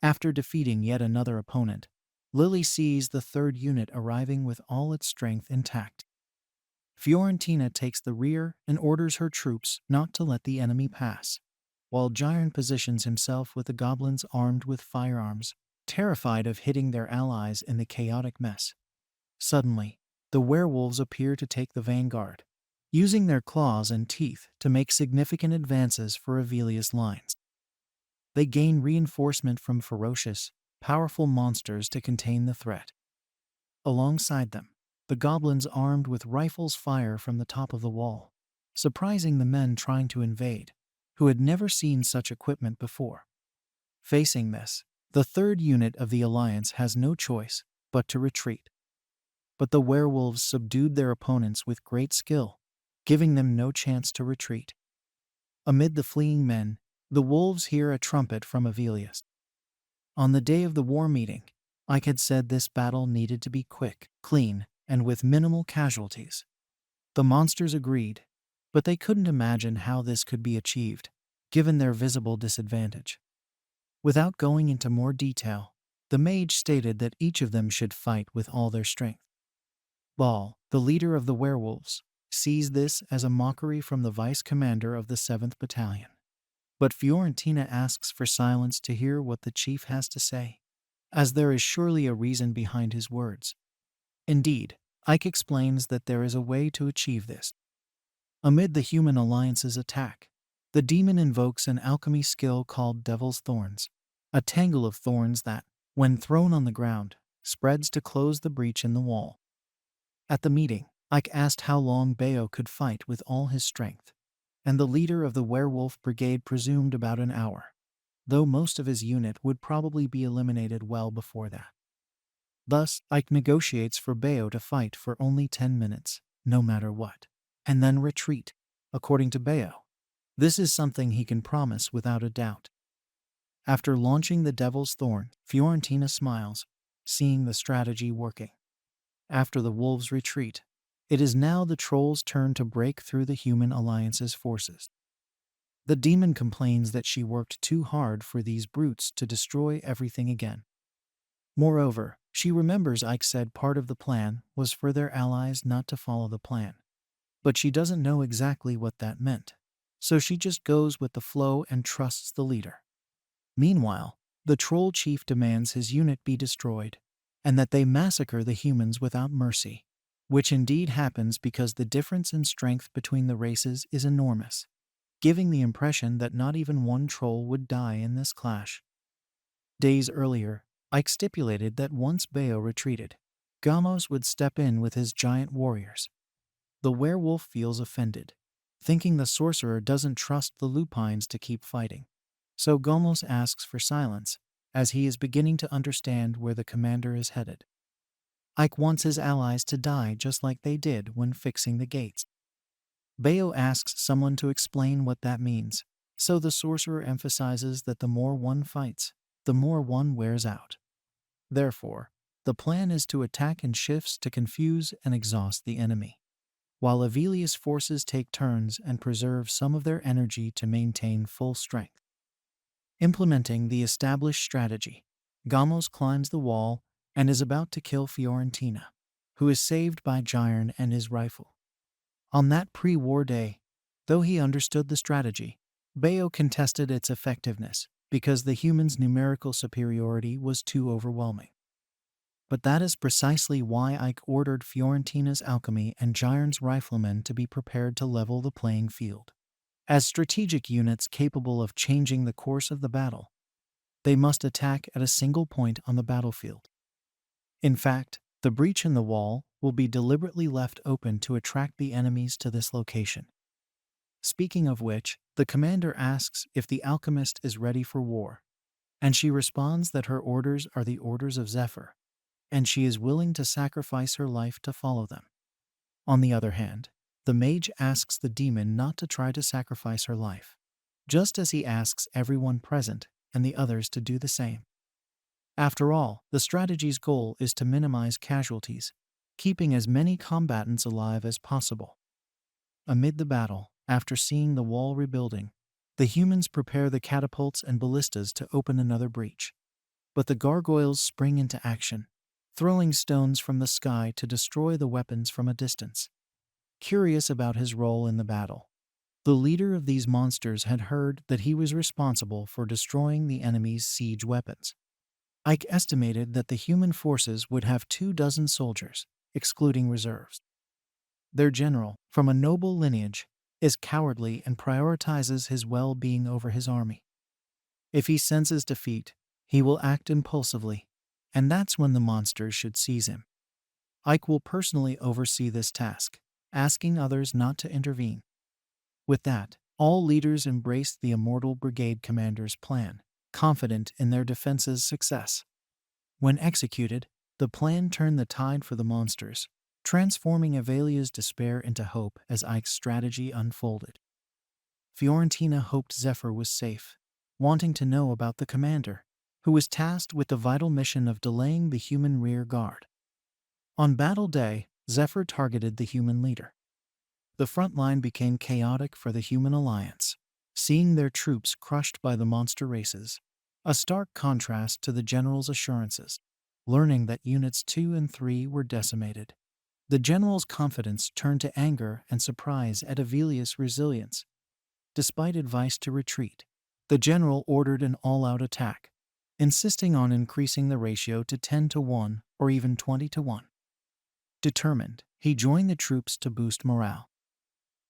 After defeating yet another opponent, Lily sees the third unit arriving with all its strength intact. Fiorentina takes the rear and orders her troops not to let the enemy pass, while Gyron positions himself with the goblins armed with firearms, terrified of hitting their allies in the chaotic mess. Suddenly, the werewolves appear to take the vanguard, using their claws and teeth to make significant advances for Avelius' lines. They gain reinforcement from ferocious, powerful monsters to contain the threat. Alongside them, the goblins armed with rifles fire from the top of the wall, surprising the men trying to invade, who had never seen such equipment before. Facing this, the third unit of the Alliance has no choice but to retreat. But the werewolves subdued their opponents with great skill, giving them no chance to retreat. Amid the fleeing men, the wolves hear a trumpet from Avelius. On the day of the war meeting, Ike had said this battle needed to be quick, clean, and with minimal casualties. The monsters agreed, but they couldn't imagine how this could be achieved, given their visible disadvantage. Without going into more detail, the mage stated that each of them should fight with all their strength. Ball, the leader of the werewolves, sees this as a mockery from the vice commander of the 7th Battalion. But Fiorentina asks for silence to hear what the chief has to say. as there is surely a reason behind his words. Indeed, Ike explains that there is a way to achieve this. Amid the human alliance's attack, the demon invokes an alchemy skill called Devil's Thorns, a tangle of thorns that, when thrown on the ground, spreads to close the breach in the wall. At the meeting, Ike asked how long Bayo could fight with all his strength, and the leader of the werewolf brigade presumed about an hour, though most of his unit would probably be eliminated well before that. Thus, Ike negotiates for Bayo to fight for only 10 minutes, no matter what, and then retreat, according to Bayo. This is something he can promise without a doubt. After launching the Devil's Thorn, Fiorentina smiles, seeing the strategy working. After the wolves retreat, it is now the troll's turn to break through the human alliance's forces. The demon complains that she worked too hard for these brutes to destroy everything again. Moreover, she remembers Ike said part of the plan was for their allies not to follow the plan. But she doesn't know exactly what that meant, so she just goes with the flow and trusts the leader. Meanwhile, the troll chief demands his unit be destroyed, and that they massacre the humans without mercy, which indeed happens because the difference in strength between the races is enormous, giving the impression that not even one troll would die in this clash. Days earlier, Ike stipulated that once Bayo retreated, Gamos would step in with his giant warriors. The werewolf feels offended, thinking the sorcerer doesn't trust the lupines to keep fighting. So Gamos asks for silence, as he is beginning to understand where the commander is headed. Ike wants his allies to die just like they did when fixing the gates. Bayo asks someone to explain what that means, so the sorcerer emphasizes that the more one fights, the more one wears out. Therefore, the plan is to attack in shifts to confuse and exhaust the enemy, while Avelius forces take turns and preserve some of their energy to maintain full strength. Implementing the established strategy, Gamos climbs the wall and is about to kill Fiorentina, who is saved by Gyron and his rifle. On that pre-war day, though he understood the strategy, Bayo contested its effectiveness because the humans' numerical superiority was too overwhelming. But that is precisely why Ike ordered Fiorentina's alchemy and Gyron's riflemen to be prepared to level the playing field. As strategic units capable of changing the course of the battle, they must attack at a single point on the battlefield. In fact, the breach in the wall will be deliberately left open to attract the enemies to this location. Speaking of which, the commander asks if the alchemist is ready for war, and she responds that her orders are the orders of Zephyr, and she is willing to sacrifice her life to follow them. On the other hand, the mage asks the demon not to try to sacrifice her life, just as he asks everyone present and the others to do the same. After all, the strategy's goal is to minimize casualties, keeping as many combatants alive as possible. Amid the battle, after seeing the wall rebuilding, the humans prepare the catapults and ballistas to open another breach. But the gargoyles spring into action, throwing stones from the sky to destroy the weapons from a distance. Curious about his role in the battle, the leader of these monsters had heard that he was responsible for destroying the enemy's siege weapons. Ike estimated that the human forces would have 24 soldiers, excluding reserves. Their general, from a noble lineage, is cowardly and prioritizes his well-being over his army. If he senses defeat, he will act impulsively, and that's when the monsters should seize him. Ike will personally oversee this task, asking others not to intervene. With that, all leaders embraced the Immortal Brigade commander's plan, confident in their defense's success. When executed, the plan turned the tide for the monsters, transforming Avelia's despair into hope as Ike's strategy unfolded. Fiorentina hoped Zephyr was safe, wanting to know about the commander, who was tasked with the vital mission of delaying the human rear guard. On battle day, Zephyr targeted the human leader. The front line became chaotic for the human alliance, seeing their troops crushed by the monster races, a stark contrast to the general's assurances. Learning that units 2 and 3 were decimated, the general's confidence turned to anger and surprise at Avelius' resilience. Despite advice to retreat, the general ordered an all-out attack, insisting on increasing the ratio to 10-1 or even 20-1. Determined, he joined the troops to boost morale.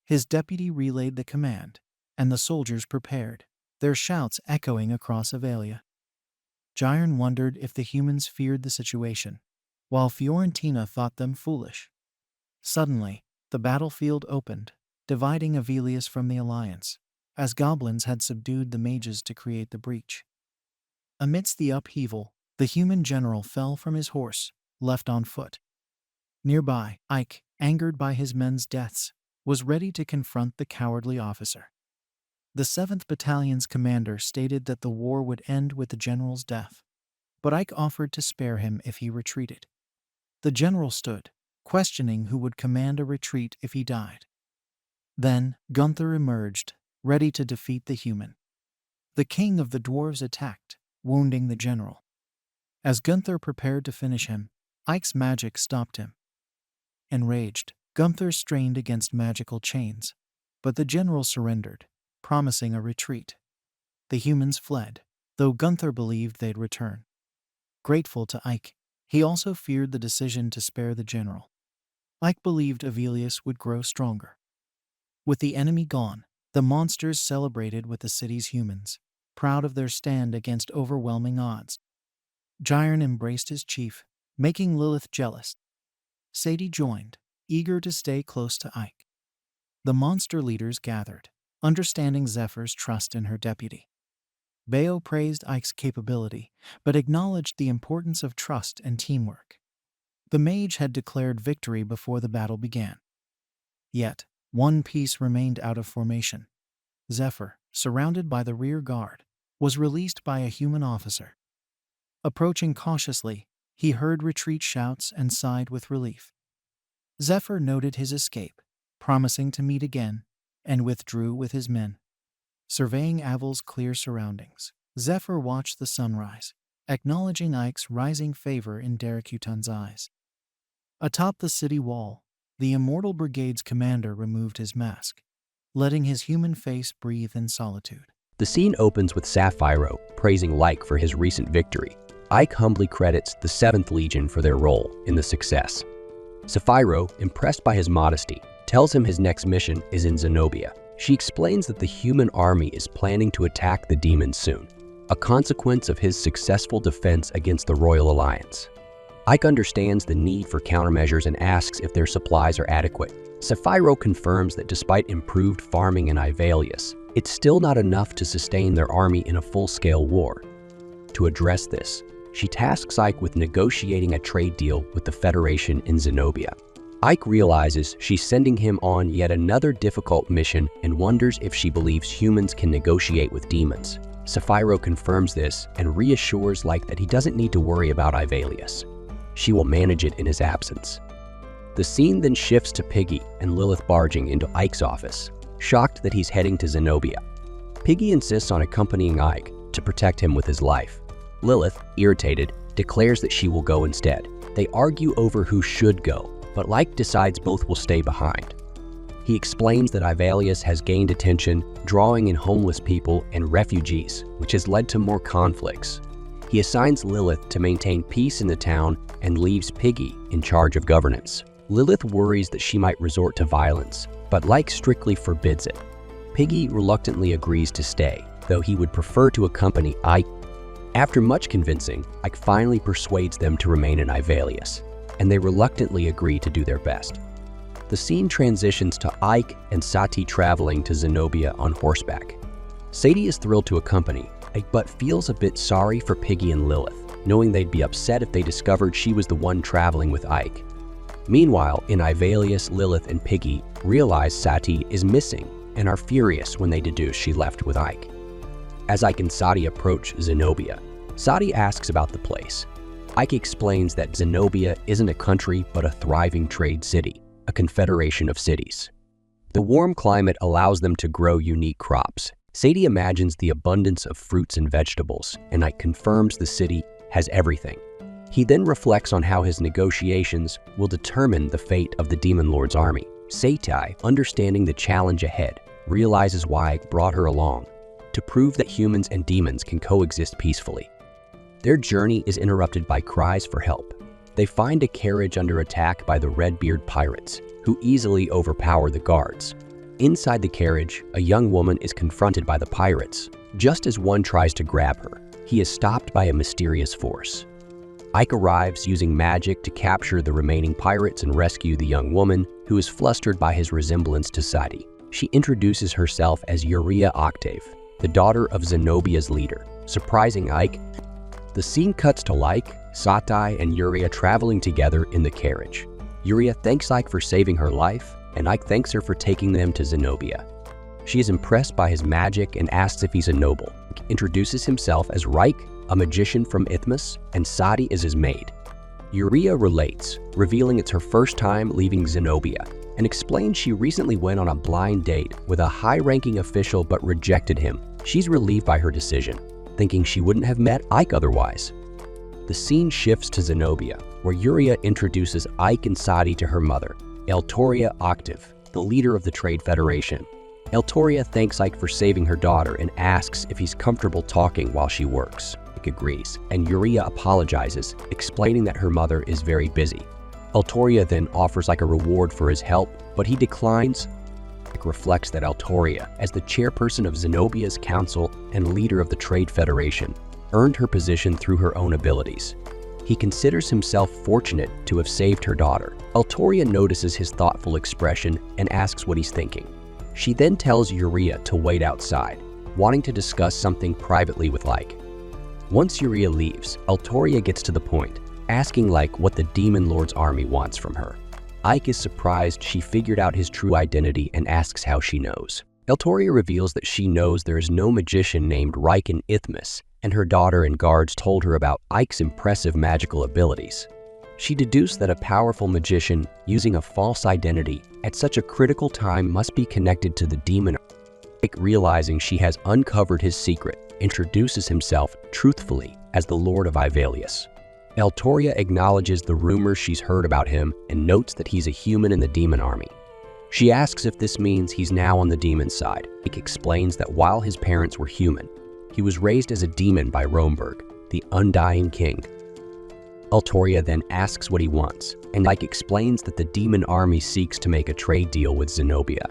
His deputy relayed the command, and the soldiers prepared, their shouts echoing across Avalia. Gyron wondered if the humans feared the situation, while Fiorentina thought them foolish. Suddenly, the battlefield opened, dividing Avelius from the alliance, as goblins had subdued the mages to create the breach. Amidst the upheaval, the human general fell from his horse, left on foot. Nearby, Ike, angered by his men's deaths, was ready to confront the cowardly officer. The 7th Battalion's commander stated that the war would end with the general's death, but Ike offered to spare him if he retreated. The general stood, questioning who would command a retreat if he died. Then Gunther emerged, ready to defeat the human. The king of the dwarves attacked, wounding the general. As Gunther prepared to finish him, Ike's magic stopped him. Enraged, Gunther strained against magical chains, but the general surrendered, promising a retreat. The humans fled, though Gunther believed they'd return. Grateful to Ike, he also feared the decision to spare the general. Ike believed Avelius would grow stronger. With the enemy gone, the monsters celebrated with the city's humans, proud of their stand against overwhelming odds. Gyron embraced his chief, making Lilith jealous. Sadie joined, eager to stay close to Ike. The monster leaders gathered, understanding Zephyr's trust in her deputy. Bayo praised Ike's capability, but acknowledged the importance of trust and teamwork. The mage had declared victory before the battle began. Yet, one piece remained out of formation. Zephyr, surrounded by the rear guard, was released by a human officer. Approaching cautiously, he heard retreat shouts and sighed with relief. Zephyr noted his escape, promising to meet again, and withdrew with his men. Surveying Avil's clear surroundings, Zephyr watched the sunrise, acknowledging Ike's rising favor in Darakutan's eyes. Atop the city wall, the Immortal Brigade's commander removed his mask, letting his human face breathe in solitude. The scene opens with Sapphiro praising Lyke for his recent victory. Ike humbly credits the 7th Legion for their role in the success. Sapphiro, impressed by his modesty, tells him his next mission is in Zenobia. She explains that the human army is planning to attack the demons soon, a consequence of his successful defense against the Royal Alliance. Ike understands the need for countermeasures and asks if their supplies are adequate. Sapphiro confirms that despite improved farming in Ivalius, it's still not enough to sustain their army in a full-scale war. To address this, she tasks Ike with negotiating a trade deal with the Federation in Zenobia. Ike realizes she's sending him on yet another difficult mission and wonders if she believes humans can negotiate with demons. Sapphiro confirms this and reassures Lyke that he doesn't need to worry about Ivalius. She will manage it in his absence. The scene then shifts to Piggy and Lilith barging into Ike's office, shocked that he's heading to Zenobia. Piggy insists on accompanying Ike to protect him with his life. Lilith, irritated, declares that she will go instead. They argue over who should go, but Lyke decides both will stay behind. He explains that Ivalius has gained attention, drawing in homeless people and refugees, which has led to more conflicts. He assigns Lilith to maintain peace in the town and leaves Piggy in charge of governance. Lilith worries that she might resort to violence, but Lyke strictly forbids it. Piggy reluctantly agrees to stay, though he would prefer to accompany Ike. After much convincing, Ike finally persuades them to remain in Ivalius, and they reluctantly agree to do their best. The scene transitions to Ike and Sati traveling to Zenobia on horseback. Sadie is thrilled to accompany, but feels a bit sorry for Piggy and Lilith, knowing they'd be upset if they discovered she was the one traveling with Ike. Meanwhile, in Ivalius, Lilith and Piggy realize Sati is missing and are furious when they deduce she left with Ike. As Ike and Sati approach Zenobia, Sati asks about the place. Ike explains that Zenobia isn't a country but a thriving trade city, a confederation of cities. The warm climate allows them to grow unique crops. Sadie imagines the abundance of fruits and vegetables, and Ike confirms the city has everything. He then reflects on how his negotiations will determine the fate of the Demon Lord's army. Seitai, understanding the challenge ahead, realizes why Ike brought her along, to prove that humans and demons can coexist peacefully. Their journey is interrupted by cries for help. They find a carriage under attack by the Redbeard pirates, who easily overpower the guards. Inside the carriage, a young woman is confronted by the pirates. Just as one tries to grab her, he is stopped by a mysterious force. Ike arrives using magic to capture the remaining pirates and rescue the young woman, who is flustered by his resemblance to Sadie. She introduces herself as Uriah Octave, the daughter of Zenobia's leader, surprising Ike. The scene cuts to Ike, Satai, and Uriah traveling together in the carriage. Uriah thanks Ike for saving her life, and Ike thanks her for taking them to Zenobia. She is impressed by his magic and asks if he's a noble. Ike introduces himself as Reich, a magician from Isthmus, and Sadi is his maid. Uriah relates, revealing it's her first time leaving Zenobia, and explains she recently went on a blind date with a high-ranking official but rejected him. She's relieved by her decision, thinking she wouldn't have met Ike otherwise. The scene shifts to Zenobia, where Uriah introduces Ike and Sadi to her mother, Eltoria Octave, the leader of the Trade Federation. Eltoria thanks Ike for saving her daughter and asks if he's comfortable talking while she works. Ike agrees, and Uriah apologizes, explaining that her mother is very busy. Eltoria then offers Ike a reward for his help, but he declines. Ike reflects that Eltoria, as the chairperson of Zenobia's council and leader of the Trade Federation, earned her position through her own abilities. He considers himself fortunate to have saved her daughter. Eltoria notices his thoughtful expression and asks what he's thinking. She then tells Uriah to wait outside, wanting to discuss something privately with Ike. Once Uriah leaves, Eltoria gets to the point, asking Ike what the Demon Lord's army wants from her. Ike is surprised she figured out his true identity and asks how she knows. Eltoria reveals that she knows there is no magician named Reich in Isthmus, and her daughter and guards told her about Ike's impressive magical abilities. She deduced that a powerful magician using a false identity at such a critical time must be connected to the demon. Ike, realizing she has uncovered his secret, introduces himself truthfully as the Lord of Ivalius. Eltoria acknowledges the rumors she's heard about him and notes that he's a human in the demon army. She asks if this means he's now on the demon side. Ike explains that while his parents were human, he was raised as a demon by Romberg, the undying king. Eltoria then asks what he wants, and Ike explains that the demon army seeks to make a trade deal with Zenobia.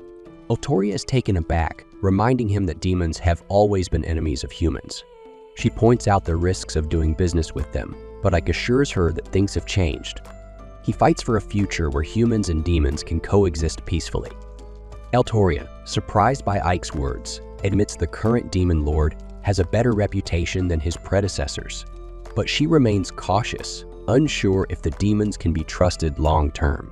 Eltoria is taken aback, reminding him that demons have always been enemies of humans. She points out the risks of doing business with them, but Ike assures her that things have changed. He fights for a future where humans and demons can coexist peacefully. Eltoria, surprised by Ike's words, admits the current demon lord has a better reputation than his predecessors, but she remains cautious, unsure if the demons can be trusted long-term.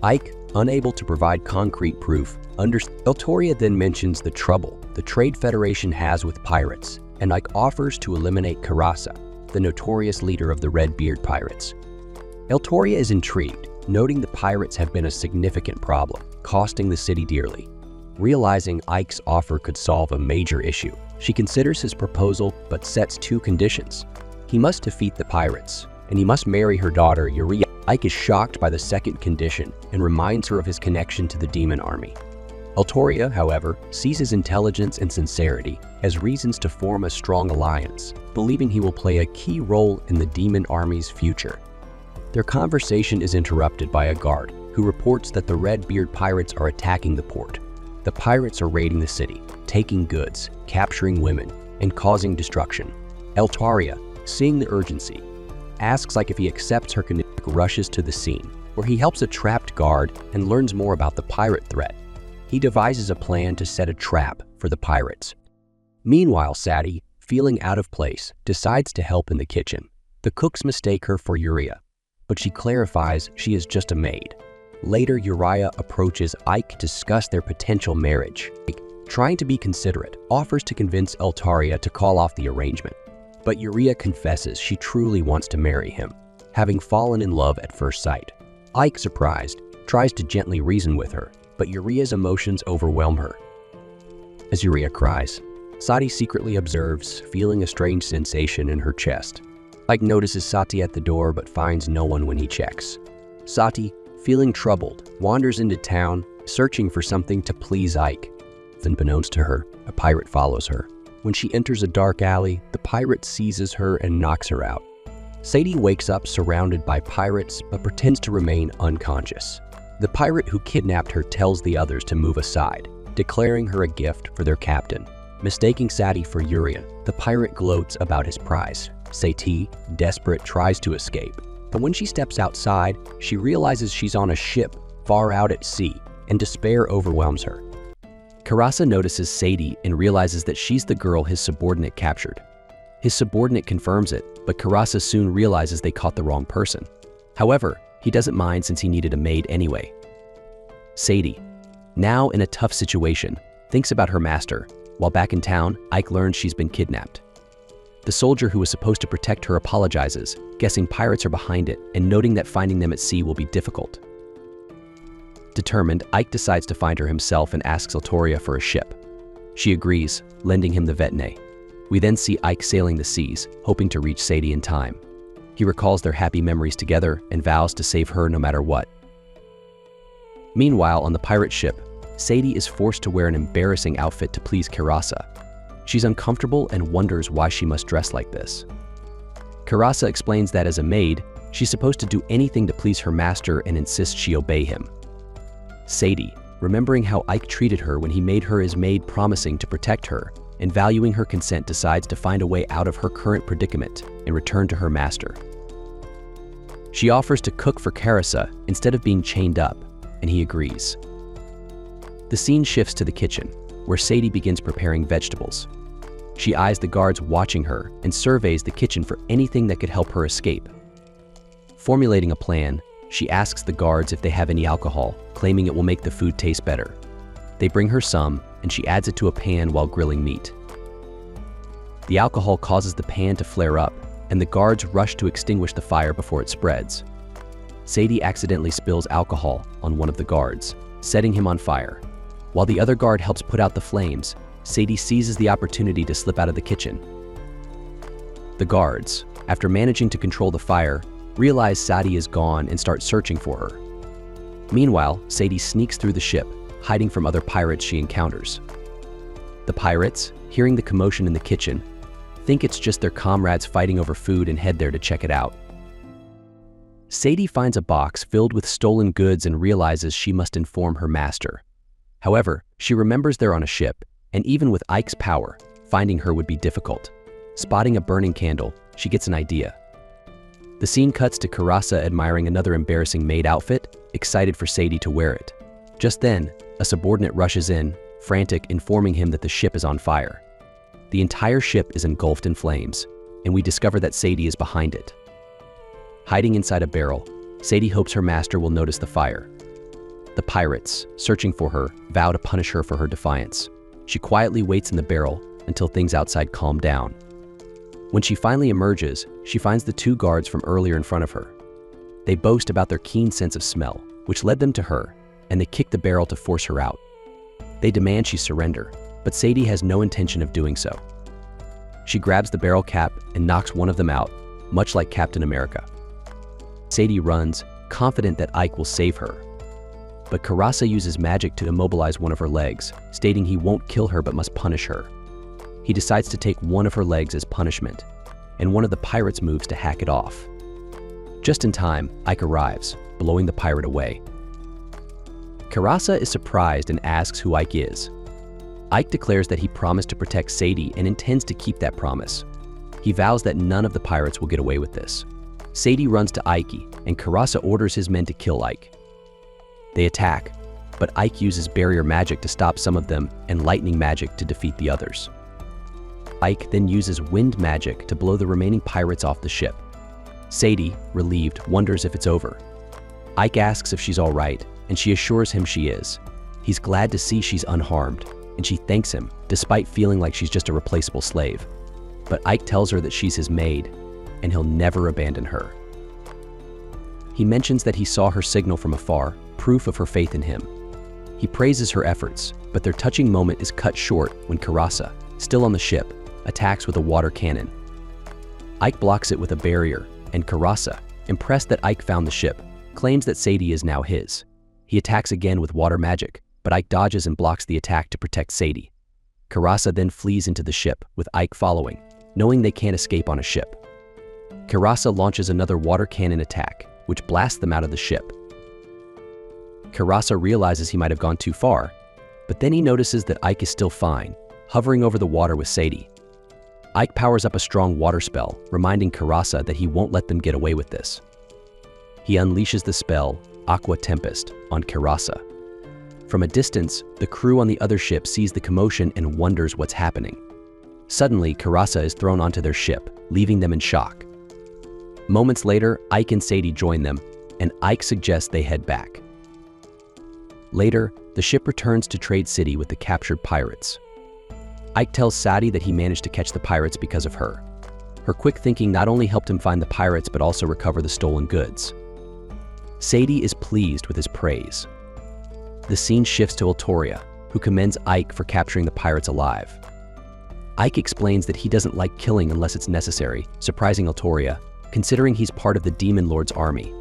Ike, unable to provide concrete proof, Eltoria then mentions the trouble the Trade Federation has with pirates, and Ike offers to eliminate Karasa, the notorious leader of the Redbeard pirates. Eltoria is intrigued, noting the pirates have been a significant problem, costing the city dearly. Realizing Ike's offer could solve a major issue, she considers his proposal but sets two conditions. He must defeat the pirates, and he must marry her daughter, Uriah. Ike is shocked by the second condition and reminds her of his connection to the demon army. Eltoria, however, sees his intelligence and sincerity as reasons to form a strong alliance, believing he will play a key role in the demon army's future. Their conversation is interrupted by a guard who reports that the Redbeard pirates are attacking the port. The pirates are raiding the city, taking goods, capturing women, and causing destruction. Eltoria, seeing the urgency, asks Ike if he accepts her condition. Rushes to the scene, where he helps a trapped guard and learns more about the pirate threat. He devises a plan to set a trap for the pirates. Meanwhile, Sadie, feeling out of place, decides to help in the kitchen. The cooks mistake her for Uriah, but she clarifies she is just a maid. Later, Uriah approaches Ike to discuss their potential marriage. Ike, trying to be considerate, offers to convince Eltoria to call off the arrangement, but Uriah confesses she truly wants to marry him, having fallen in love at first sight. Ike, surprised, tries to gently reason with her, but Uriah's emotions overwhelm her. As Uriah cries, Sati secretly observes, feeling a strange sensation in her chest. Ike notices Sati at the door but finds no one when he checks. Sati, feeling troubled, wanders into town, searching for something to please Ike. Unbeknownst to her, a pirate follows her. When she enters a dark alley, the pirate seizes her and knocks her out. Sadie wakes up surrounded by pirates but pretends to remain unconscious. The pirate who kidnapped her tells the others to move aside, declaring her a gift for their captain. Mistaking Sadie for Urian, the pirate gloats about his prize. Sadie, desperate, tries to escape, but when she steps outside, she realizes she's on a ship far out at sea, and despair overwhelms her. Karasa notices Sadie and realizes that she's the girl his subordinate captured. His subordinate confirms it, but Karasa soon realizes they caught the wrong person. However, he doesn't mind since he needed a maid anyway. Sadie, now in a tough situation, thinks about her master. While back in town, Ike learns she's been kidnapped. The soldier who was supposed to protect her apologizes, guessing pirates are behind it and noting that finding them at sea will be difficult. Determined, Ike decides to find her himself and asks Eltoria for a ship. She agrees, lending him the Vetne. We then see Ike sailing the seas, hoping to reach Sadie in time. He recalls their happy memories together and vows to save her no matter what. Meanwhile, on the pirate ship, Sadie is forced to wear an embarrassing outfit to please Karasa. She's uncomfortable and wonders why she must dress like this. Karasa explains that as a maid, she's supposed to do anything to please her master and insists she obey him. Sadie, remembering how Ike treated her when he made her his maid, promising to protect her, and valuing her consent, decides to find a way out of her current predicament and return to her master. She offers to cook for Karasa instead of being chained up, and he agrees. The scene shifts to the kitchen, where Sadie begins preparing vegetables. She eyes the guards watching her and surveys the kitchen for anything that could help her escape. Formulating a plan, she asks the guards if they have any alcohol, claiming it will make the food taste better. They bring her some, and she adds it to a pan while grilling meat. The alcohol causes the pan to flare up, and the guards rush to extinguish the fire before it spreads. Sadie accidentally spills alcohol on one of the guards, setting him on fire. While the other guard helps put out the flames, Sadie seizes the opportunity to slip out of the kitchen. The guards, after managing to control the fire, realize Sadie is gone and start searching for her. Meanwhile, Sadie sneaks through the ship, hiding from other pirates she encounters. The pirates, hearing the commotion in the kitchen, think it's just their comrades fighting over food and head there to check it out. Sadie finds a box filled with stolen goods and realizes she must inform her master. However, she remembers they're on a ship, and even with Ike's power, finding her would be difficult. Spotting a burning candle, she gets an idea. The scene cuts to Karasa admiring another embarrassing maid outfit, excited for Sadie to wear it. Just then, a subordinate rushes in, frantic, informing him that the ship is on fire. The entire ship is engulfed in flames, and we discover that Sadie is behind it. Hiding inside a barrel, Sadie hopes her master will notice the fire. The pirates, searching for her, vow to punish her for her defiance. She quietly waits in the barrel until things outside calm down. When she finally emerges, she finds the two guards from earlier in front of her. They boast about their keen sense of smell, which led them to her, and they kick the barrel to force her out. They demand she surrender, but Sadie has no intention of doing so. She grabs the barrel cap and knocks one of them out, much like Captain America. Sadie runs, confident that Ike will save her. But Karasa uses magic to immobilize one of her legs, stating he won't kill her but must punish her. He decides to take one of her legs as punishment, and one of the pirates moves to hack it off. Just in time, Ike arrives, blowing the pirate away. Karasa is surprised and asks who Ike is. Ike declares that he promised to protect Sadie and intends to keep that promise. He vows that none of the pirates will get away with this. Sadie runs to Ike, and Karasa orders his men to kill Ike. They attack, but Ike uses barrier magic to stop some of them and lightning magic to defeat the others. Ike then uses wind magic to blow the remaining pirates off the ship. Sadie, relieved, wonders if it's over. Ike asks if she's all right, and she assures him she is. He's glad to see she's unharmed, and she thanks him, despite feeling like she's just a replaceable slave. But Ike tells her that she's his maid, and he'll never abandon her. He mentions that he saw her signal from afar, proof of her faith in him. He praises her efforts, but their touching moment is cut short when Karasa, still on the ship, attacks with a water cannon. Ike blocks it with a barrier, and Karasa, impressed that Ike found the ship, claims that Sadie is now his. He attacks again with water magic, but Ike dodges and blocks the attack to protect Sadie. Karasa then flees into the ship, with Ike following, knowing they can't escape on a ship. Karasa launches another water cannon attack, which blasts them out of the ship. Karasa realizes he might have gone too far, but then he notices that Ike is still fine, hovering over the water with Sadie. Ike powers up a strong water spell, reminding Karasa that he won't let them get away with this. He unleashes the spell, Aqua Tempest, on Karasa. From a distance, the crew on the other ship sees the commotion and wonders what's happening. Suddenly, Karasa is thrown onto their ship, leaving them in shock. Moments later, Ike and Sadie join them, and Ike suggests they head back. Later, the ship returns to Trade City with the captured pirates. Ike tells Sadie that he managed to catch the pirates because of her. Her quick thinking not only helped him find the pirates but also recover the stolen goods. Sadie is pleased with his praise. The scene shifts to Altoria, who commends Ike for capturing the pirates alive. Ike explains that he doesn't like killing unless it's necessary, surprising Altoria, considering he's part of the Demon Lord's army.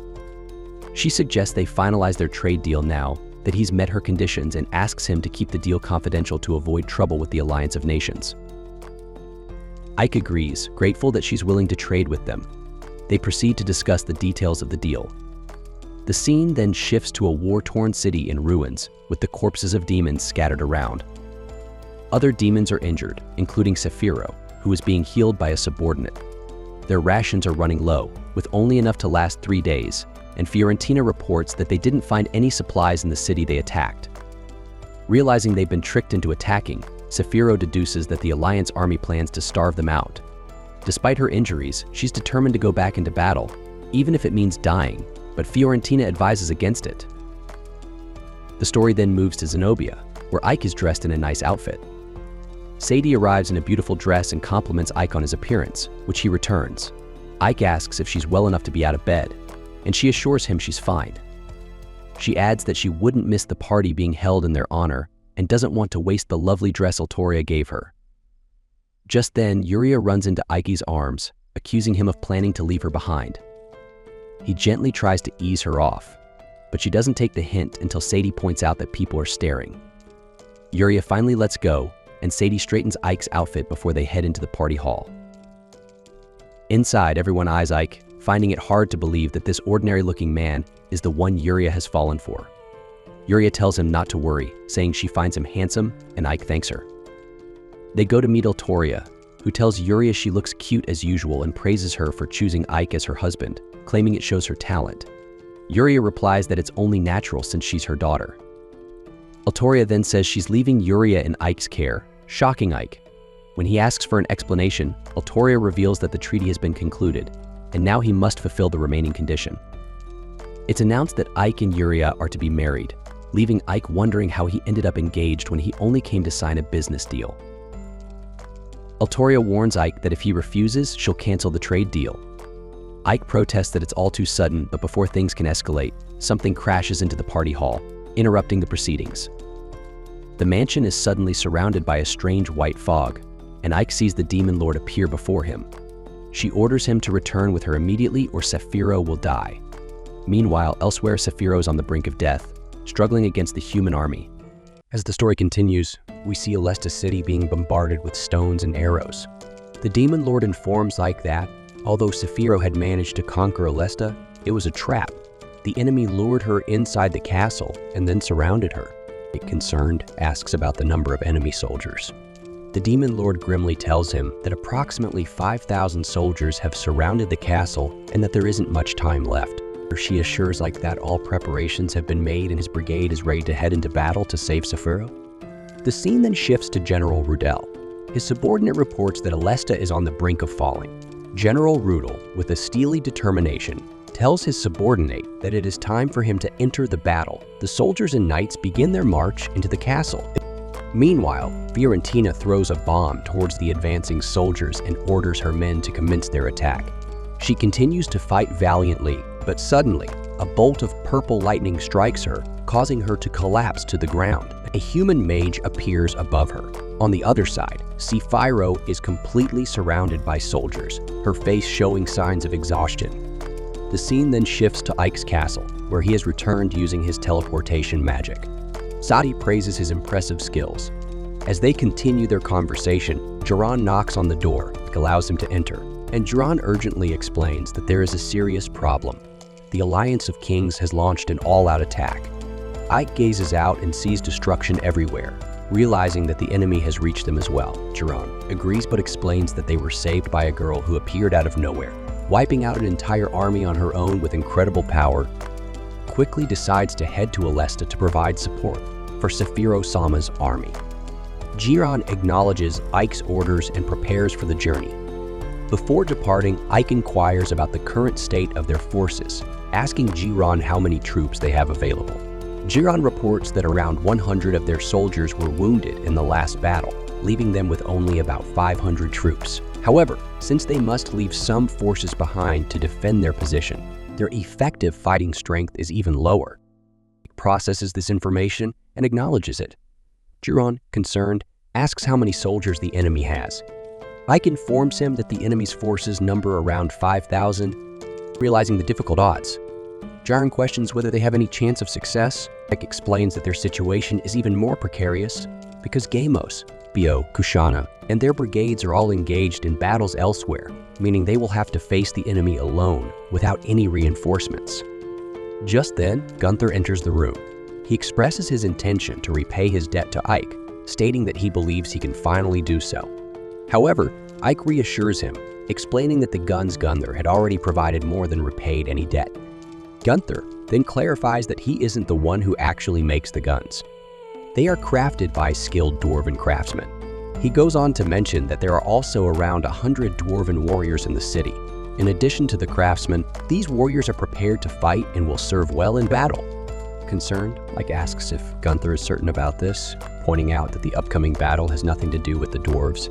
She suggests they finalize their trade deal now that he's met her conditions and asks him to keep the deal confidential to avoid trouble with the Alliance of Nations. Ike agrees, grateful that she's willing to trade with them. They proceed to discuss the details of the deal. The scene then shifts to a war-torn city in ruins, with the corpses of demons scattered around. Other demons are injured, including Saphiro, who is being healed by a subordinate. Their rations are running low, with only enough to last 3 days, and Fiorentina reports that they didn't find any supplies in the city they attacked. Realizing they've been tricked into attacking, Saphiro deduces that the Alliance army plans to starve them out. Despite her injuries, she's determined to go back into battle, even if it means dying, but Fiorentina advises against it. The story then moves to Zenobia, where Ike is dressed in a nice outfit. Sadie arrives in a beautiful dress and compliments Ike on his appearance, which he returns. Ike asks if she's well enough to be out of bed, and she assures him she's fine. She adds that she wouldn't miss the party being held in their honor and doesn't want to waste the lovely dress Altoria gave her. Just then, Yuria runs into Ike's arms, accusing him of planning to leave her behind. He gently tries to ease her off, but she doesn't take the hint until Sadie points out that people are staring. Yuria finally lets go, and Sadie straightens Ike's outfit before they head into the party hall. Inside, everyone eyes Ike, finding it hard to believe that this ordinary-looking man is the one Yuria has fallen for. Yuria tells him not to worry, saying she finds him handsome, and Ike thanks her. They go to meet Altoria, who tells Yuria she looks cute as usual and praises her for choosing Ike as her husband, claiming it shows her talent. Yuria replies that it's only natural since she's her daughter. Altoria then says she's leaving Yuria in Ike's care, shocking Ike. When he asks for an explanation, Altoria reveals that the treaty has been concluded, and now he must fulfill the remaining condition. It's announced that Ike and Yuria are to be married, leaving Ike wondering how he ended up engaged when he only came to sign a business deal. Altoria warns Ike that if he refuses, she'll cancel the trade deal. Ike protests that it's all too sudden, but before things can escalate, something crashes into the party hall, interrupting the proceedings. The mansion is suddenly surrounded by a strange white fog, and Ike sees the Demon Lord appear before him. She orders him to return with her immediately or Saphiro will die. Meanwhile, elsewhere, Saphiro is on the brink of death, struggling against the human army. As the story continues, we see Alesta City being bombarded with stones and arrows. The Demon Lord informs Ike that, although Saphiro had managed to conquer Alesta, it was a trap. The enemy lured her inside the castle and then surrounded her. Ike, concerned, asks about the number of enemy soldiers. The Demon Lord grimly tells him that approximately 5,000 soldiers have surrounded the castle and that there isn't much time left. She assures Ike that all preparations have been made and his brigade is ready to head into battle to save Saphiro. The scene then shifts to General Rudel. His subordinate reports that Alesta is on the brink of falling. General Rudel, with a steely determination, tells his subordinate that it is time for him to enter the battle. The soldiers and knights begin their march into the castle. Meanwhile, Fiorentina throws a bomb towards the advancing soldiers and orders her men to commence their attack. She continues to fight valiantly, but suddenly, a bolt of purple lightning strikes her, causing her to collapse to the ground. A human mage appears above her. On the other side, Saphiro is completely surrounded by soldiers, her face showing signs of exhaustion. The scene then shifts to Ike's castle, where he has returned using his teleportation magic. Sadie praises his impressive skills. As they continue their conversation, Jiran knocks on the door, allows him to enter, and Jiran urgently explains that there is a serious problem. The Alliance of Kings has launched an all-out attack. Ike gazes out and sees destruction everywhere, realizing that the enemy has reached them as well. Jiran agrees but explains that they were saved by a girl who appeared out of nowhere, wiping out an entire army on her own with incredible power. Quickly decides to head to Alesta to provide support for Safiro-sama's army. Jiran acknowledges Ike's orders and prepares for the journey. Before departing, Ike inquires about the current state of their forces, asking Jiran how many troops they have available. Jiran reports that around 100 of their soldiers were wounded in the last battle, leaving them with only about 500 troops. However, since they must leave some forces behind to defend their position, their effective fighting strength is even lower. Ike processes this information and acknowledges it. Jiran, concerned, asks how many soldiers the enemy has. Ike informs him that the enemy's forces number around 5,000, realizing the difficult odds. Jiran questions whether they have any chance of success. Ike explains that their situation is even more precarious because Gamos, Bio, Kushana, and their brigades are all engaged in battles elsewhere, meaning they will have to face the enemy alone without any reinforcements. Just then, Gunther enters the room. He expresses his intention to repay his debt to Ike, stating that he believes he can finally do so. However, Ike reassures him, explaining that the guns Gunther had already provided more than repaid any debt. Gunther then clarifies that he isn't the one who actually makes the guns. They are crafted by skilled dwarven craftsmen. He goes on to mention that there are also around 100 dwarven warriors in the city. In addition to the craftsmen, these warriors are prepared to fight and will serve well in battle. Concerned, Ike asks if Gunther is certain about this, pointing out that the upcoming battle has nothing to do with the dwarves.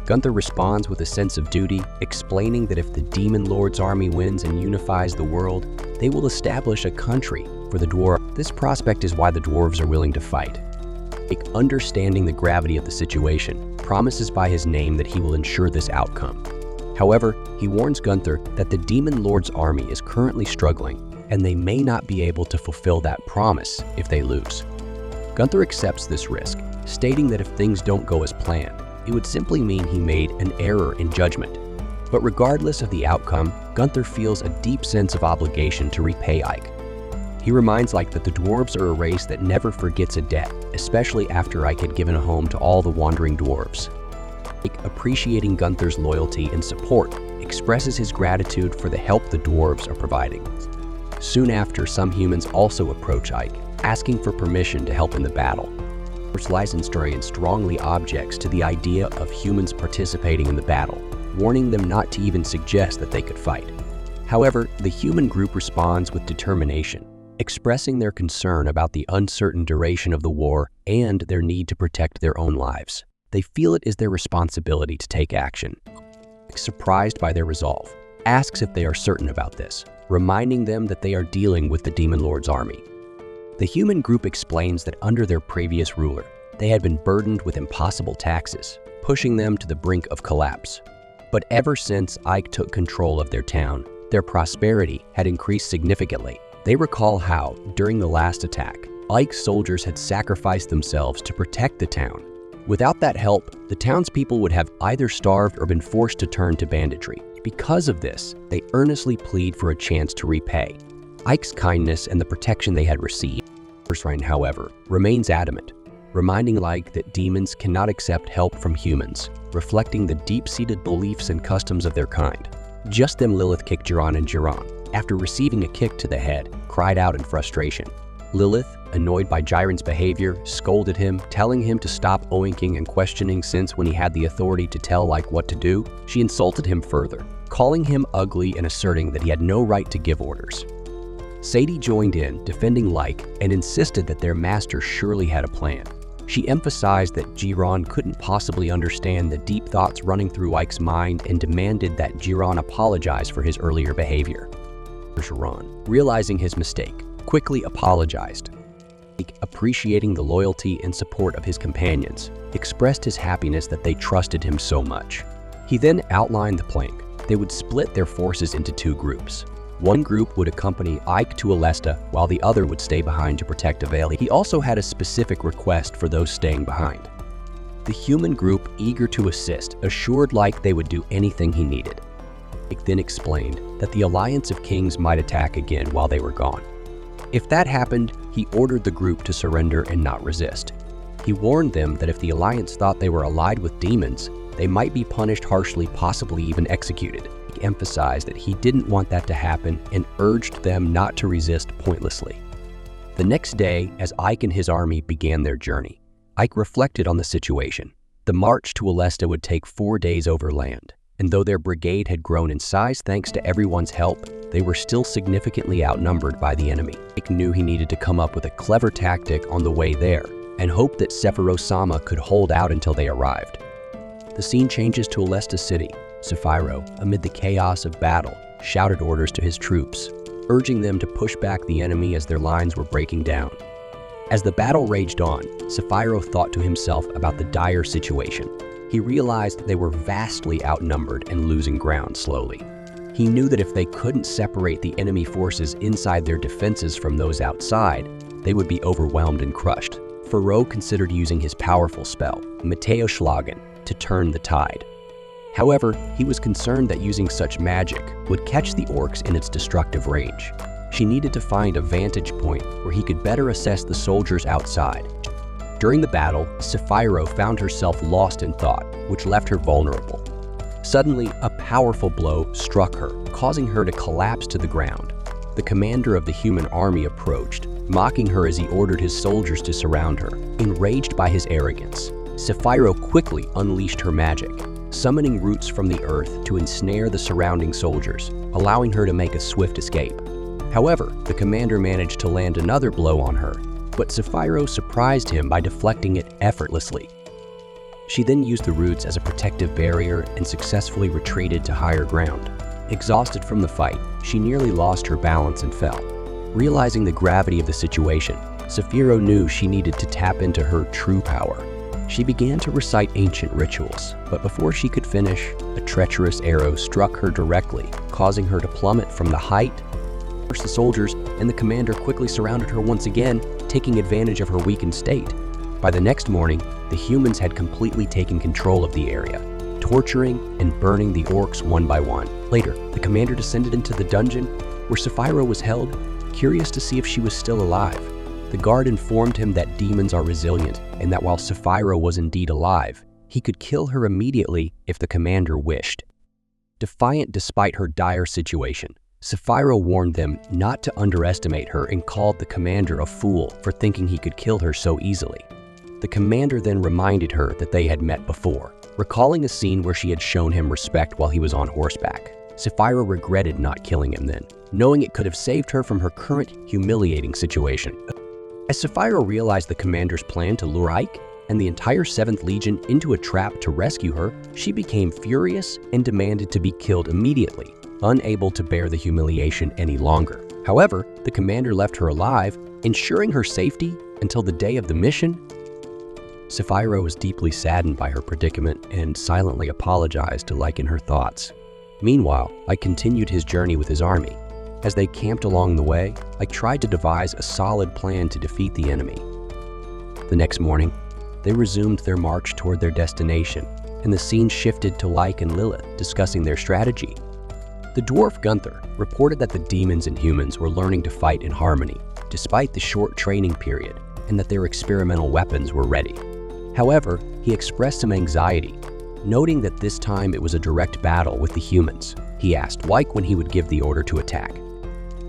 Gunther responds with a sense of duty, explaining that if the Demon Lord's army wins and unifies the world, they will establish a country for the dwarf. This prospect is why the dwarves are willing to fight. Ike, understanding the gravity of the situation, promises by his name that he will ensure this outcome. However, he warns Gunther that the Demon Lord's army is currently struggling, and they may not be able to fulfill that promise if they lose. Gunther accepts this risk, stating that if things don't go as planned, it would simply mean he made an error in judgment. But regardless of the outcome, Gunther feels a deep sense of obligation to repay Ike. He reminds Ike that the dwarves are a race that never forgets a debt, especially after Ike had given a home to all the wandering dwarves. Ike, appreciating Gunther's loyalty and support, expresses his gratitude for the help the dwarves are providing. Soon after, some humans also approach Ike, asking for permission to help in the battle. Licensturian strongly objects to the idea of humans participating in the battle, warning them not to even suggest that they could fight. However, the human group responds with determination, expressing their concern about the uncertain duration of the war and their need to protect their own lives. They feel it is their responsibility to take action. Surprised by their resolve, asks if they are certain about this, reminding them that they are dealing with the Demon Lord's army. The human group explains that under their previous ruler, they had been burdened with impossible taxes, pushing them to the brink of collapse. But ever since Ike took control of their town, their prosperity had increased significantly. They recall how, during the last attack, Ike's soldiers had sacrificed themselves to protect the town. Without that help, the townspeople would have either starved or been forced to turn to banditry. Because of this, they earnestly plead for a chance to repay Ike's kindness and the protection they had received. Ryan, however, remains adamant, reminding Ike that demons cannot accept help from humans, reflecting the deep-seated beliefs and customs of their kind. Just then, Lilith kicked Jiran, and Jiran, after receiving a kick to the head, cried out in frustration. Lilith, annoyed by Jiran's behavior, scolded him, telling him to stop oinking and questioning since when he had the authority to tell Ike what to do. She insulted him further, calling him ugly and asserting that he had no right to give orders. Sadie joined in, defending Ike, and insisted that their master surely had a plan. She emphasized that Jiran couldn't possibly understand the deep thoughts running through Ike's mind and demanded that Jiran apologize for his earlier behavior. Jiran, realizing his mistake, quickly apologized. Ike, appreciating the loyalty and support of his companions, expressed his happiness that they trusted him so much. He then outlined the plan. They would split their forces into two groups. One group would accompany Ike to Alesta, while the other would stay behind to protect Avali. He also had a specific request for those staying behind. The human group, eager to assist, assured Like they would do anything he needed. Like then explained that the Alliance of Kings might attack again while they were gone. If that happened, he ordered the group to surrender and not resist. He warned them that if the Alliance thought they were allied with demons, they might be punished harshly, possibly even executed. He emphasized that he didn't want that to happen and urged them not to resist pointlessly. The next day, as Ike and his army began their journey, Ike reflected on the situation. The march to Alesta would take 4 days overland, and though their brigade had grown in size thanks to everyone's help, they were still significantly outnumbered by the enemy. Ike knew he needed to come up with a clever tactic on the way there, and hoped that Sephiroth-sama could hold out until they arrived. The scene changes to Alesta City. Sephiroth, amid the chaos of battle, shouted orders to his troops, urging them to push back the enemy as their lines were breaking down. As the battle raged on, Sephiroth thought to himself about the dire situation. He realized they were vastly outnumbered and losing ground slowly. He knew that if they couldn't separate the enemy forces inside their defenses from those outside, they would be overwhelmed and crushed. Sephiroth considered using his powerful spell, Mateo-Schlagen, to turn the tide. However, he was concerned that using such magic would catch the orcs in its destructive range. She needed to find a vantage point where he could better assess the soldiers outside. During the battle, Sephiroth found herself lost in thought, which left her vulnerable. Suddenly, a powerful blow struck her, causing her to collapse to the ground. The commander of the human army approached, mocking her as he ordered his soldiers to surround her. Enraged by his arrogance, Sephiroth quickly unleashed her magic, summoning roots from the earth to ensnare the surrounding soldiers, allowing her to make a swift escape. However, the commander managed to land another blow on her, but Sephiroth surprised him by deflecting it effortlessly. She then used the roots as a protective barrier and successfully retreated to higher ground. Exhausted from the fight, she nearly lost her balance and fell. Realizing the gravity of the situation, Sephiroth knew she needed to tap into her true power. She began to recite ancient rituals, but before she could finish, a treacherous arrow struck her directly, causing her to plummet from the height. The soldiers and the commander quickly surrounded her once again, taking advantage of her weakened state. By the next morning, the humans had completely taken control of the area, torturing and burning the orcs one by one. Later, the commander descended into the dungeon where Sephiroth was held, curious to see if she was still alive. The guard informed him that demons are resilient and that while Sephiroth was indeed alive, he could kill her immediately if the commander wished. Defiant despite her dire situation, Sephiroth warned them not to underestimate her and called the commander a fool for thinking he could kill her so easily. The commander then reminded her that they had met before, recalling a scene where she had shown him respect while he was on horseback. Sephiroth regretted not killing him then, knowing it could have saved her from her current humiliating situation. As Sephiroth realized the commander's plan to lure Ike and the entire 7th Legion into a trap to rescue her, she became furious and demanded to be killed immediately, unable to bear the humiliation any longer. However, the commander left her alive, ensuring her safety until the day of the mission. Sephiroth was deeply saddened by her predicament and silently apologized to Ike in her thoughts. Meanwhile, Ike continued his journey with his army. As they camped along the way, Ike tried to devise a solid plan to defeat the enemy. The next morning, they resumed their march toward their destination, and the scene shifted to Ike and Lilith discussing their strategy. The dwarf Gunther reported that the demons and humans were learning to fight in harmony, despite the short training period, and that their experimental weapons were ready. However, he expressed some anxiety, noting that this time it was a direct battle with the humans. He asked Ike when he would give the order to attack.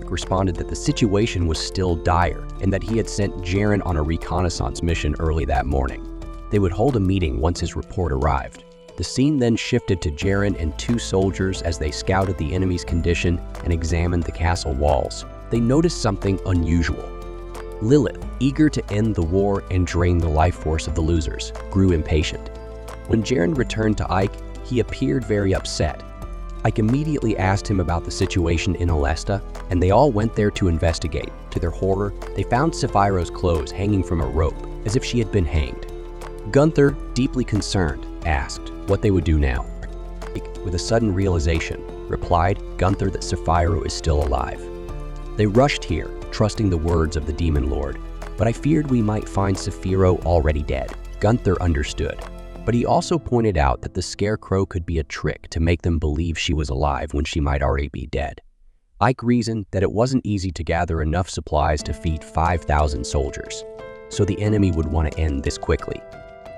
Ike responded that the situation was still dire and that he had sent Jiren on a reconnaissance mission early that morning. They would hold a meeting once his report arrived. The scene then shifted to Jiren and 2 soldiers as they scouted the enemy's condition and examined the castle walls. They noticed something unusual. Lilith, eager to end the war and drain the life force of the losers, grew impatient. When Jiren returned to Ike, he appeared very upset. Ike immediately asked him about the situation in Alesta, and they all went there to investigate. To their horror, they found Sephiroth's clothes hanging from a rope, as if she had been hanged. Gunther, deeply concerned, asked what they would do now. Ike, with a sudden realization, replied Gunther that Sephiroth is still alive. They rushed here, trusting the words of the Demon Lord, but I feared we might find Sephiroth already dead. Gunther understood. But he also pointed out that the scarecrow could be a trick to make them believe she was alive when she might already be dead. Ike reasoned that it wasn't easy to gather enough supplies to feed 5,000 soldiers, so the enemy would want to end this quickly.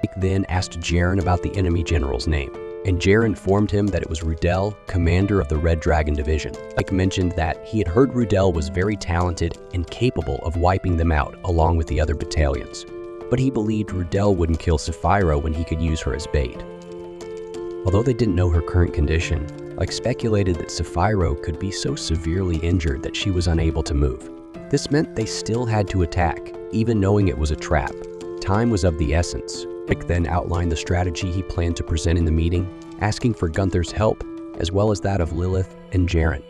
Ike then asked Jaren about the enemy general's name, and Jaren informed him that it was Rudel, commander of the Red Dragon Division. Ike mentioned that he had heard Rudel was very talented and capable of wiping them out along with the other battalions, but he believed Rudel wouldn't kill Saikyou when he could use her as bait. Although they didn't know her current condition, Ike speculated that Saikyou could be so severely injured that she was unable to move. This meant they still had to attack, even knowing it was a trap. Time was of the essence. Ike then outlined the strategy he planned to present in the meeting, asking for Gunther's help, as well as that of Lilith and Jaren.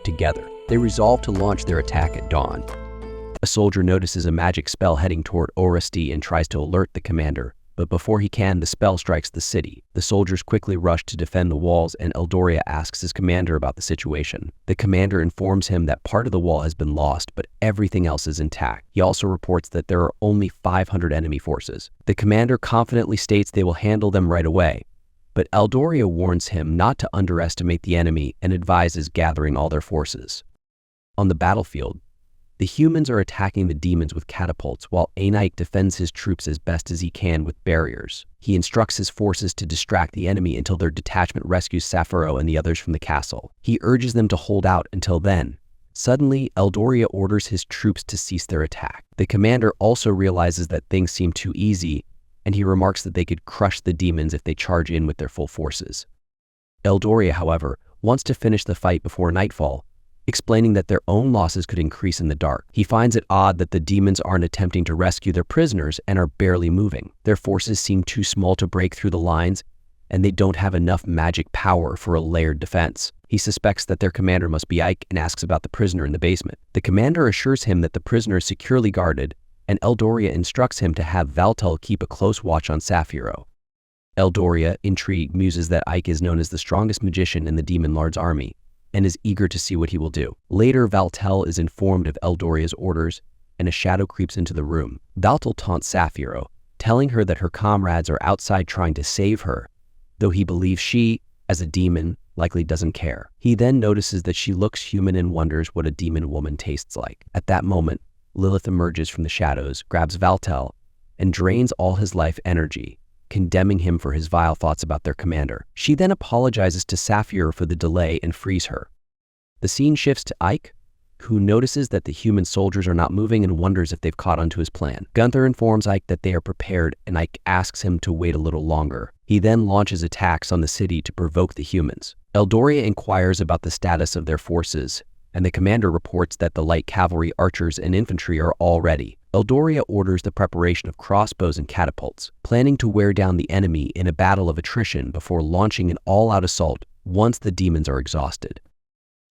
Together, they resolved to launch their attack at dawn. A soldier notices a magic spell heading toward Oresti and tries to alert the commander, but before he can, the spell strikes the city. The soldiers quickly rush to defend the walls, and Eldoria asks his commander about the situation. The commander informs him that part of the wall has been lost, but everything else is intact. He also reports that there are only 500 enemy forces. The commander confidently states they will handle them right away, but Eldoria warns him not to underestimate the enemy and advises gathering all their forces. On the battlefield, the humans are attacking the demons with catapults, while Anaik defends his troops as best as he can with barriers. He instructs his forces to distract the enemy until their detachment rescues Saikyou and the others from the castle. He urges them to hold out until then. Suddenly, Eldoria orders his troops to cease their attack. The commander also realizes that things seem too easy, and he remarks that they could crush the demons if they charge in with their full forces. Eldoria, however, wants to finish the fight before nightfall, explaining that their own losses could increase in the dark. He finds it odd that the demons aren't attempting to rescue their prisoners and are barely moving. Their forces seem too small to break through the lines, and they don't have enough magic power for a layered defense. He suspects that their commander must be Ike and asks about the prisoner in the basement. The commander assures him that the prisoner is securely guarded, and Eldoria instructs him to have Valtel keep a close watch on Saikyou. Eldoria, intrigued, muses that Ike is known as the strongest magician in the Demon Lord's army, and is eager to see what he will do. Later, Valtel is informed of Eldoria's orders, and a shadow creeps into the room. Valtel taunts Saikyou, telling her that her comrades are outside trying to save her, though he believes she, as a demon, likely doesn't care. He then notices that she looks human and wonders what a demon woman tastes like. At that moment, Lilith emerges from the shadows, grabs Valtel, and drains all his life energy, condemning him for his vile thoughts about their commander. She then apologizes to Saikyou for the delay and frees her. The scene shifts to Ike, who notices that the human soldiers are not moving and wonders if they've caught on to his plan. Gunther informs Ike that they are prepared, and Ike asks him to wait a little longer. He then launches attacks on the city to provoke the humans. Eldoria inquires about the status of their forces, and the commander reports that the light cavalry, archers, and infantry are all ready. Eldoria orders the preparation of crossbows and catapults, planning to wear down the enemy in a battle of attrition before launching an all-out assault once the demons are exhausted.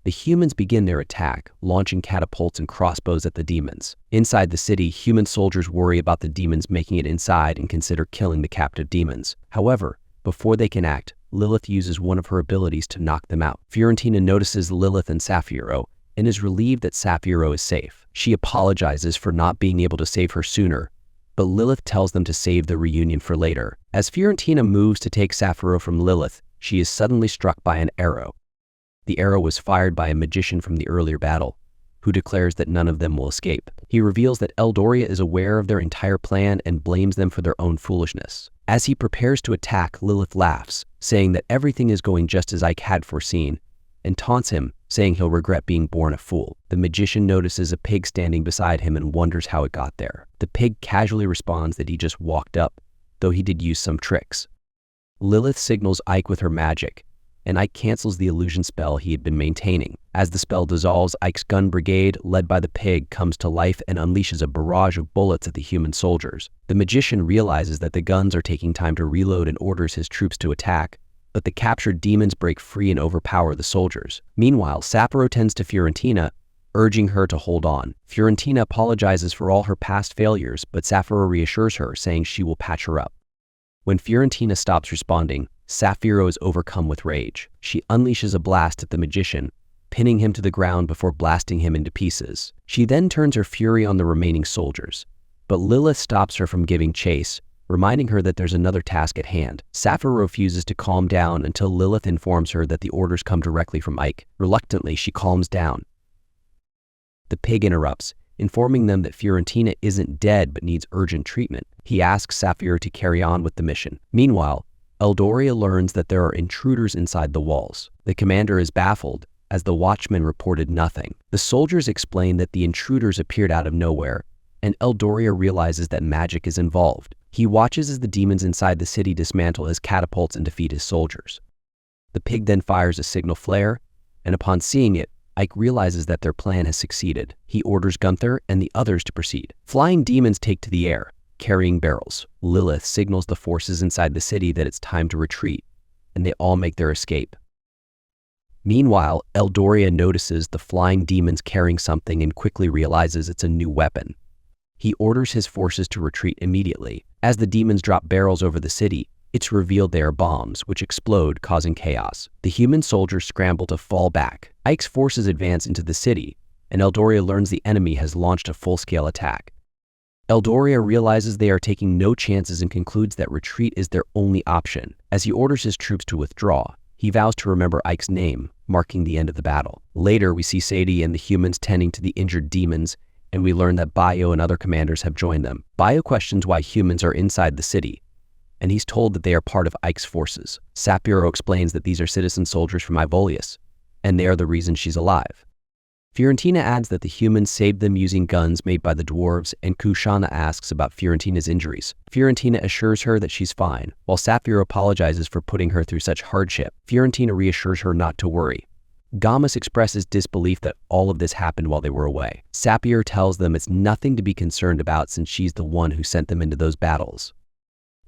The humans begin their attack, launching catapults and crossbows at the demons. Inside the city, human soldiers worry about the demons making it inside and consider killing the captive demons. However, before they can act, Lilith uses one of her abilities to knock them out. Fiorentina notices Lilith and Saikyou and is relieved that Saikyou is safe. She apologizes for not being able to save her sooner, but Lilith tells them to save the reunion for later. As Fiorentina moves to take Saikyou from Lilith, she is suddenly struck by an arrow. The arrow was fired by a magician from the earlier battle, who declares that none of them will escape. He reveals that Eldoria is aware of their entire plan and blames them for their own foolishness. As he prepares to attack, Lilith laughs, saying that everything is going just as Ike had foreseen, and taunts him, saying he'll regret being born a fool. The magician notices a pig standing beside him and wonders how it got there. The pig casually responds that he just walked up, though he did use some tricks. Lilith signals Ike with her magic, and Ike cancels the illusion spell he had been maintaining. As the spell dissolves, Ike's gun brigade, led by the pig, comes to life and unleashes a barrage of bullets at the human soldiers. The magician realizes that the guns are taking time to reload and orders his troops to attack, but the captured demons break free and overpower the soldiers. Meanwhile, Saikyou tends to Fiorentina, urging her to hold on. Fiorentina apologizes for all her past failures, but Saikyou reassures her, saying she will patch her up. When Fiorentina stops responding, Saikyou is overcome with rage. She unleashes a blast at the magician, pinning him to the ground before blasting him into pieces. She then turns her fury on the remaining soldiers, but Lilith stops her from giving chase, reminding her that there's another task at hand. Sapphiro refuses to calm down until Lilith informs her that the orders come directly from Ike. Reluctantly, she calms down. The pig interrupts, informing them that Fiorentina isn't dead but needs urgent treatment. He asks Sapphiro to carry on with the mission. Meanwhile, Eldoria learns that there are intruders inside the walls. The commander is baffled, as the watchman reported nothing. The soldiers explain that the intruders appeared out of nowhere, and Eldoria realizes that magic is involved. He watches as the demons inside the city dismantle his catapults and defeat his soldiers. The pig then fires a signal flare, and upon seeing it, Ike realizes that their plan has succeeded. He orders Gunther and the others to proceed. Flying demons take to the air, carrying barrels. Lilith signals the forces inside the city that it's time to retreat, and they all make their escape. Meanwhile, Eldoria notices the flying demons carrying something and quickly realizes it's a new weapon. He orders his forces to retreat immediately. As the demons drop barrels over the city, it's revealed they are bombs, which explode, causing chaos. The human soldiers scramble to fall back. Ike's forces advance into the city, and Eldoria learns the enemy has launched a full-scale attack. Eldoria realizes they are taking no chances and concludes that retreat is their only option. As he orders his troops to withdraw, he vows to remember Ike's name, marking the end of the battle. Later, we see Sadie and the humans tending to the injured demons, and we learn that Bayo and other commanders have joined them. Bayo questions why humans are inside the city, and he's told that they are part of Ike's forces. Sapphiro explains that these are citizen soldiers from Ivolius, and they are the reason she's alive. Fiorentina adds that the humans saved them using guns made by the dwarves, and Kushana asks about Fiorentina's injuries. Fiorentina assures her that she's fine, while Sapphiro apologizes for putting her through such hardship. Fiorentina reassures her not to worry. Gamas expresses disbelief that all of this happened while they were away. Sapphiro tells them it's nothing to be concerned about since she's the one who sent them into those battles.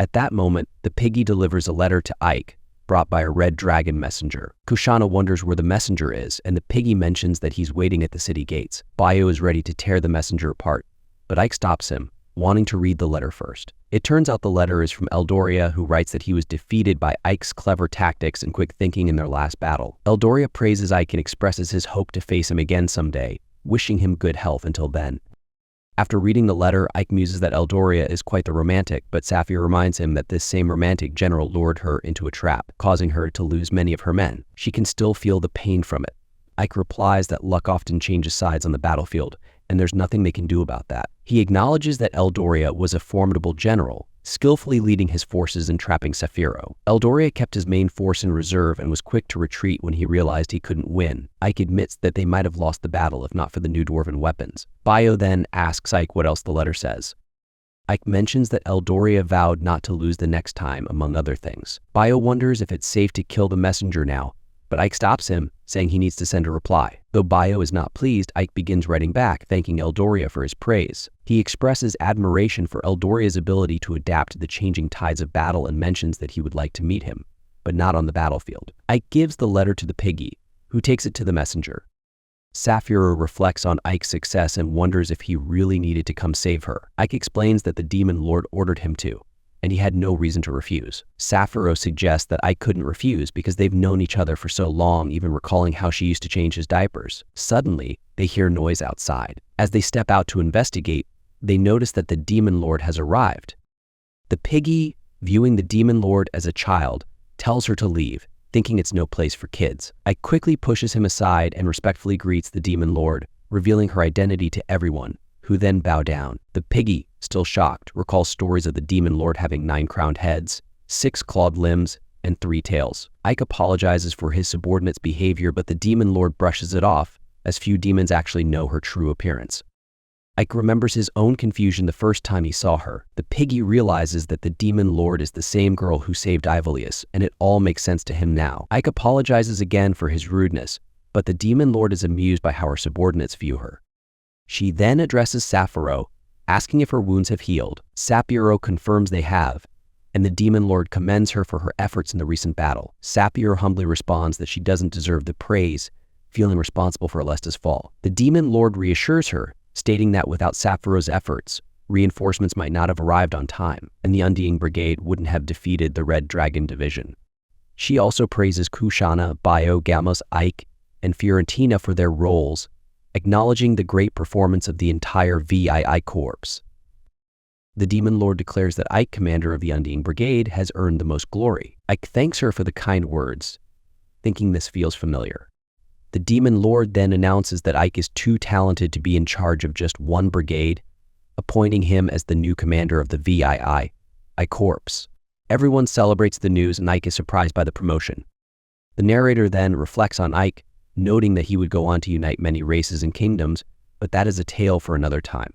At that moment, the piggy delivers a letter to Ike, brought by a red dragon messenger. Kushana wonders where the messenger is, and the piggy mentions that he's waiting at the city gates. Bayo is ready to tear the messenger apart, but Ike stops him, wanting to read the letter first. It turns out the letter is from Eldoria, who writes that he was defeated by Ike's clever tactics and quick thinking in their last battle. Eldoria praises Ike and expresses his hope to face him again someday, wishing him good health until then. After reading the letter, Ike muses that Eldoria is quite the romantic, but Sapphiro reminds him that this same romantic general lured her into a trap, causing her to lose many of her men. She can still feel the pain from it. Ike replies that luck often changes sides on the battlefield, and there's nothing they can do about that. He acknowledges that Eldoria was a formidable general, skillfully leading his forces and trapping Sapphiro. Eldoria kept his main force in reserve and was quick to retreat when he realized he couldn't win. Ike admits that they might have lost the battle if not for the new dwarven weapons. Bayo then asks Ike what else the letter says. Ike mentions that Eldoria vowed not to lose the next time, among other things. Bayo wonders if it's safe to kill the messenger now, but Ike stops him, saying he needs to send a reply. Though Bayo is not pleased, Ike begins writing back, thanking Eldoria for his praise. He expresses admiration for Eldoria's ability to adapt to the changing tides of battle and mentions that he would like to meet him, but not on the battlefield. Ike gives the letter to the piggy, who takes it to the messenger. Sapphiro reflects on Ike's success and wonders if he really needed to come save her. Ike explains that the demon lord ordered him to, and he had no reason to refuse. Sapphiro suggests that Ike couldn't refuse because they've known each other for so long, even recalling how she used to change his diapers. Suddenly, they hear noise outside. As they step out to investigate, they notice that the demon lord has arrived. The piggy, viewing the demon lord as a child, tells her to leave, thinking it's no place for kids. Ike quickly pushes him aside and respectfully greets the demon lord, revealing her identity to everyone, who then bow down. The piggy, still shocked, recalls stories of the demon lord having 9 crowned heads, 6 clawed limbs, and 3 tails. Ike apologizes for his subordinate's behavior, but the demon lord brushes it off, as few demons actually know her true appearance. Ike remembers his own confusion the first time he saw her. The piggy realizes that the demon lord is the same girl who saved Ivolius, and it all makes sense to him now. Ike apologizes again for his rudeness, but the demon lord is amused by how her subordinates view her. She then addresses Sapphiro, asking if her wounds have healed. Sapphiro confirms they have, and the demon lord commends her for her efforts in the recent battle. Sapphiro humbly responds that she doesn't deserve the praise, feeling responsible for Alesta's fall. The demon lord reassures her, stating that without Sapphiro's efforts, reinforcements might not have arrived on time, and the Undying Brigade wouldn't have defeated the Red Dragon Division. She also praises Kushana, Bayo, Gamos, Ike, and Fiorentina for their roles, acknowledging the great performance of the entire VII Corps. The Demon Lord declares that Ike, commander of the Undying Brigade, has earned the most glory. Ike thanks her for the kind words, thinking this feels familiar. The Demon Lord then announces that Ike is too talented to be in charge of just one brigade, appointing him as the new commander of the VII, I Corps. Everyone celebrates the news and Ike is surprised by the promotion. The narrator then reflects on Ike, noting that he would go on to unite many races and kingdoms, but that is a tale for another time.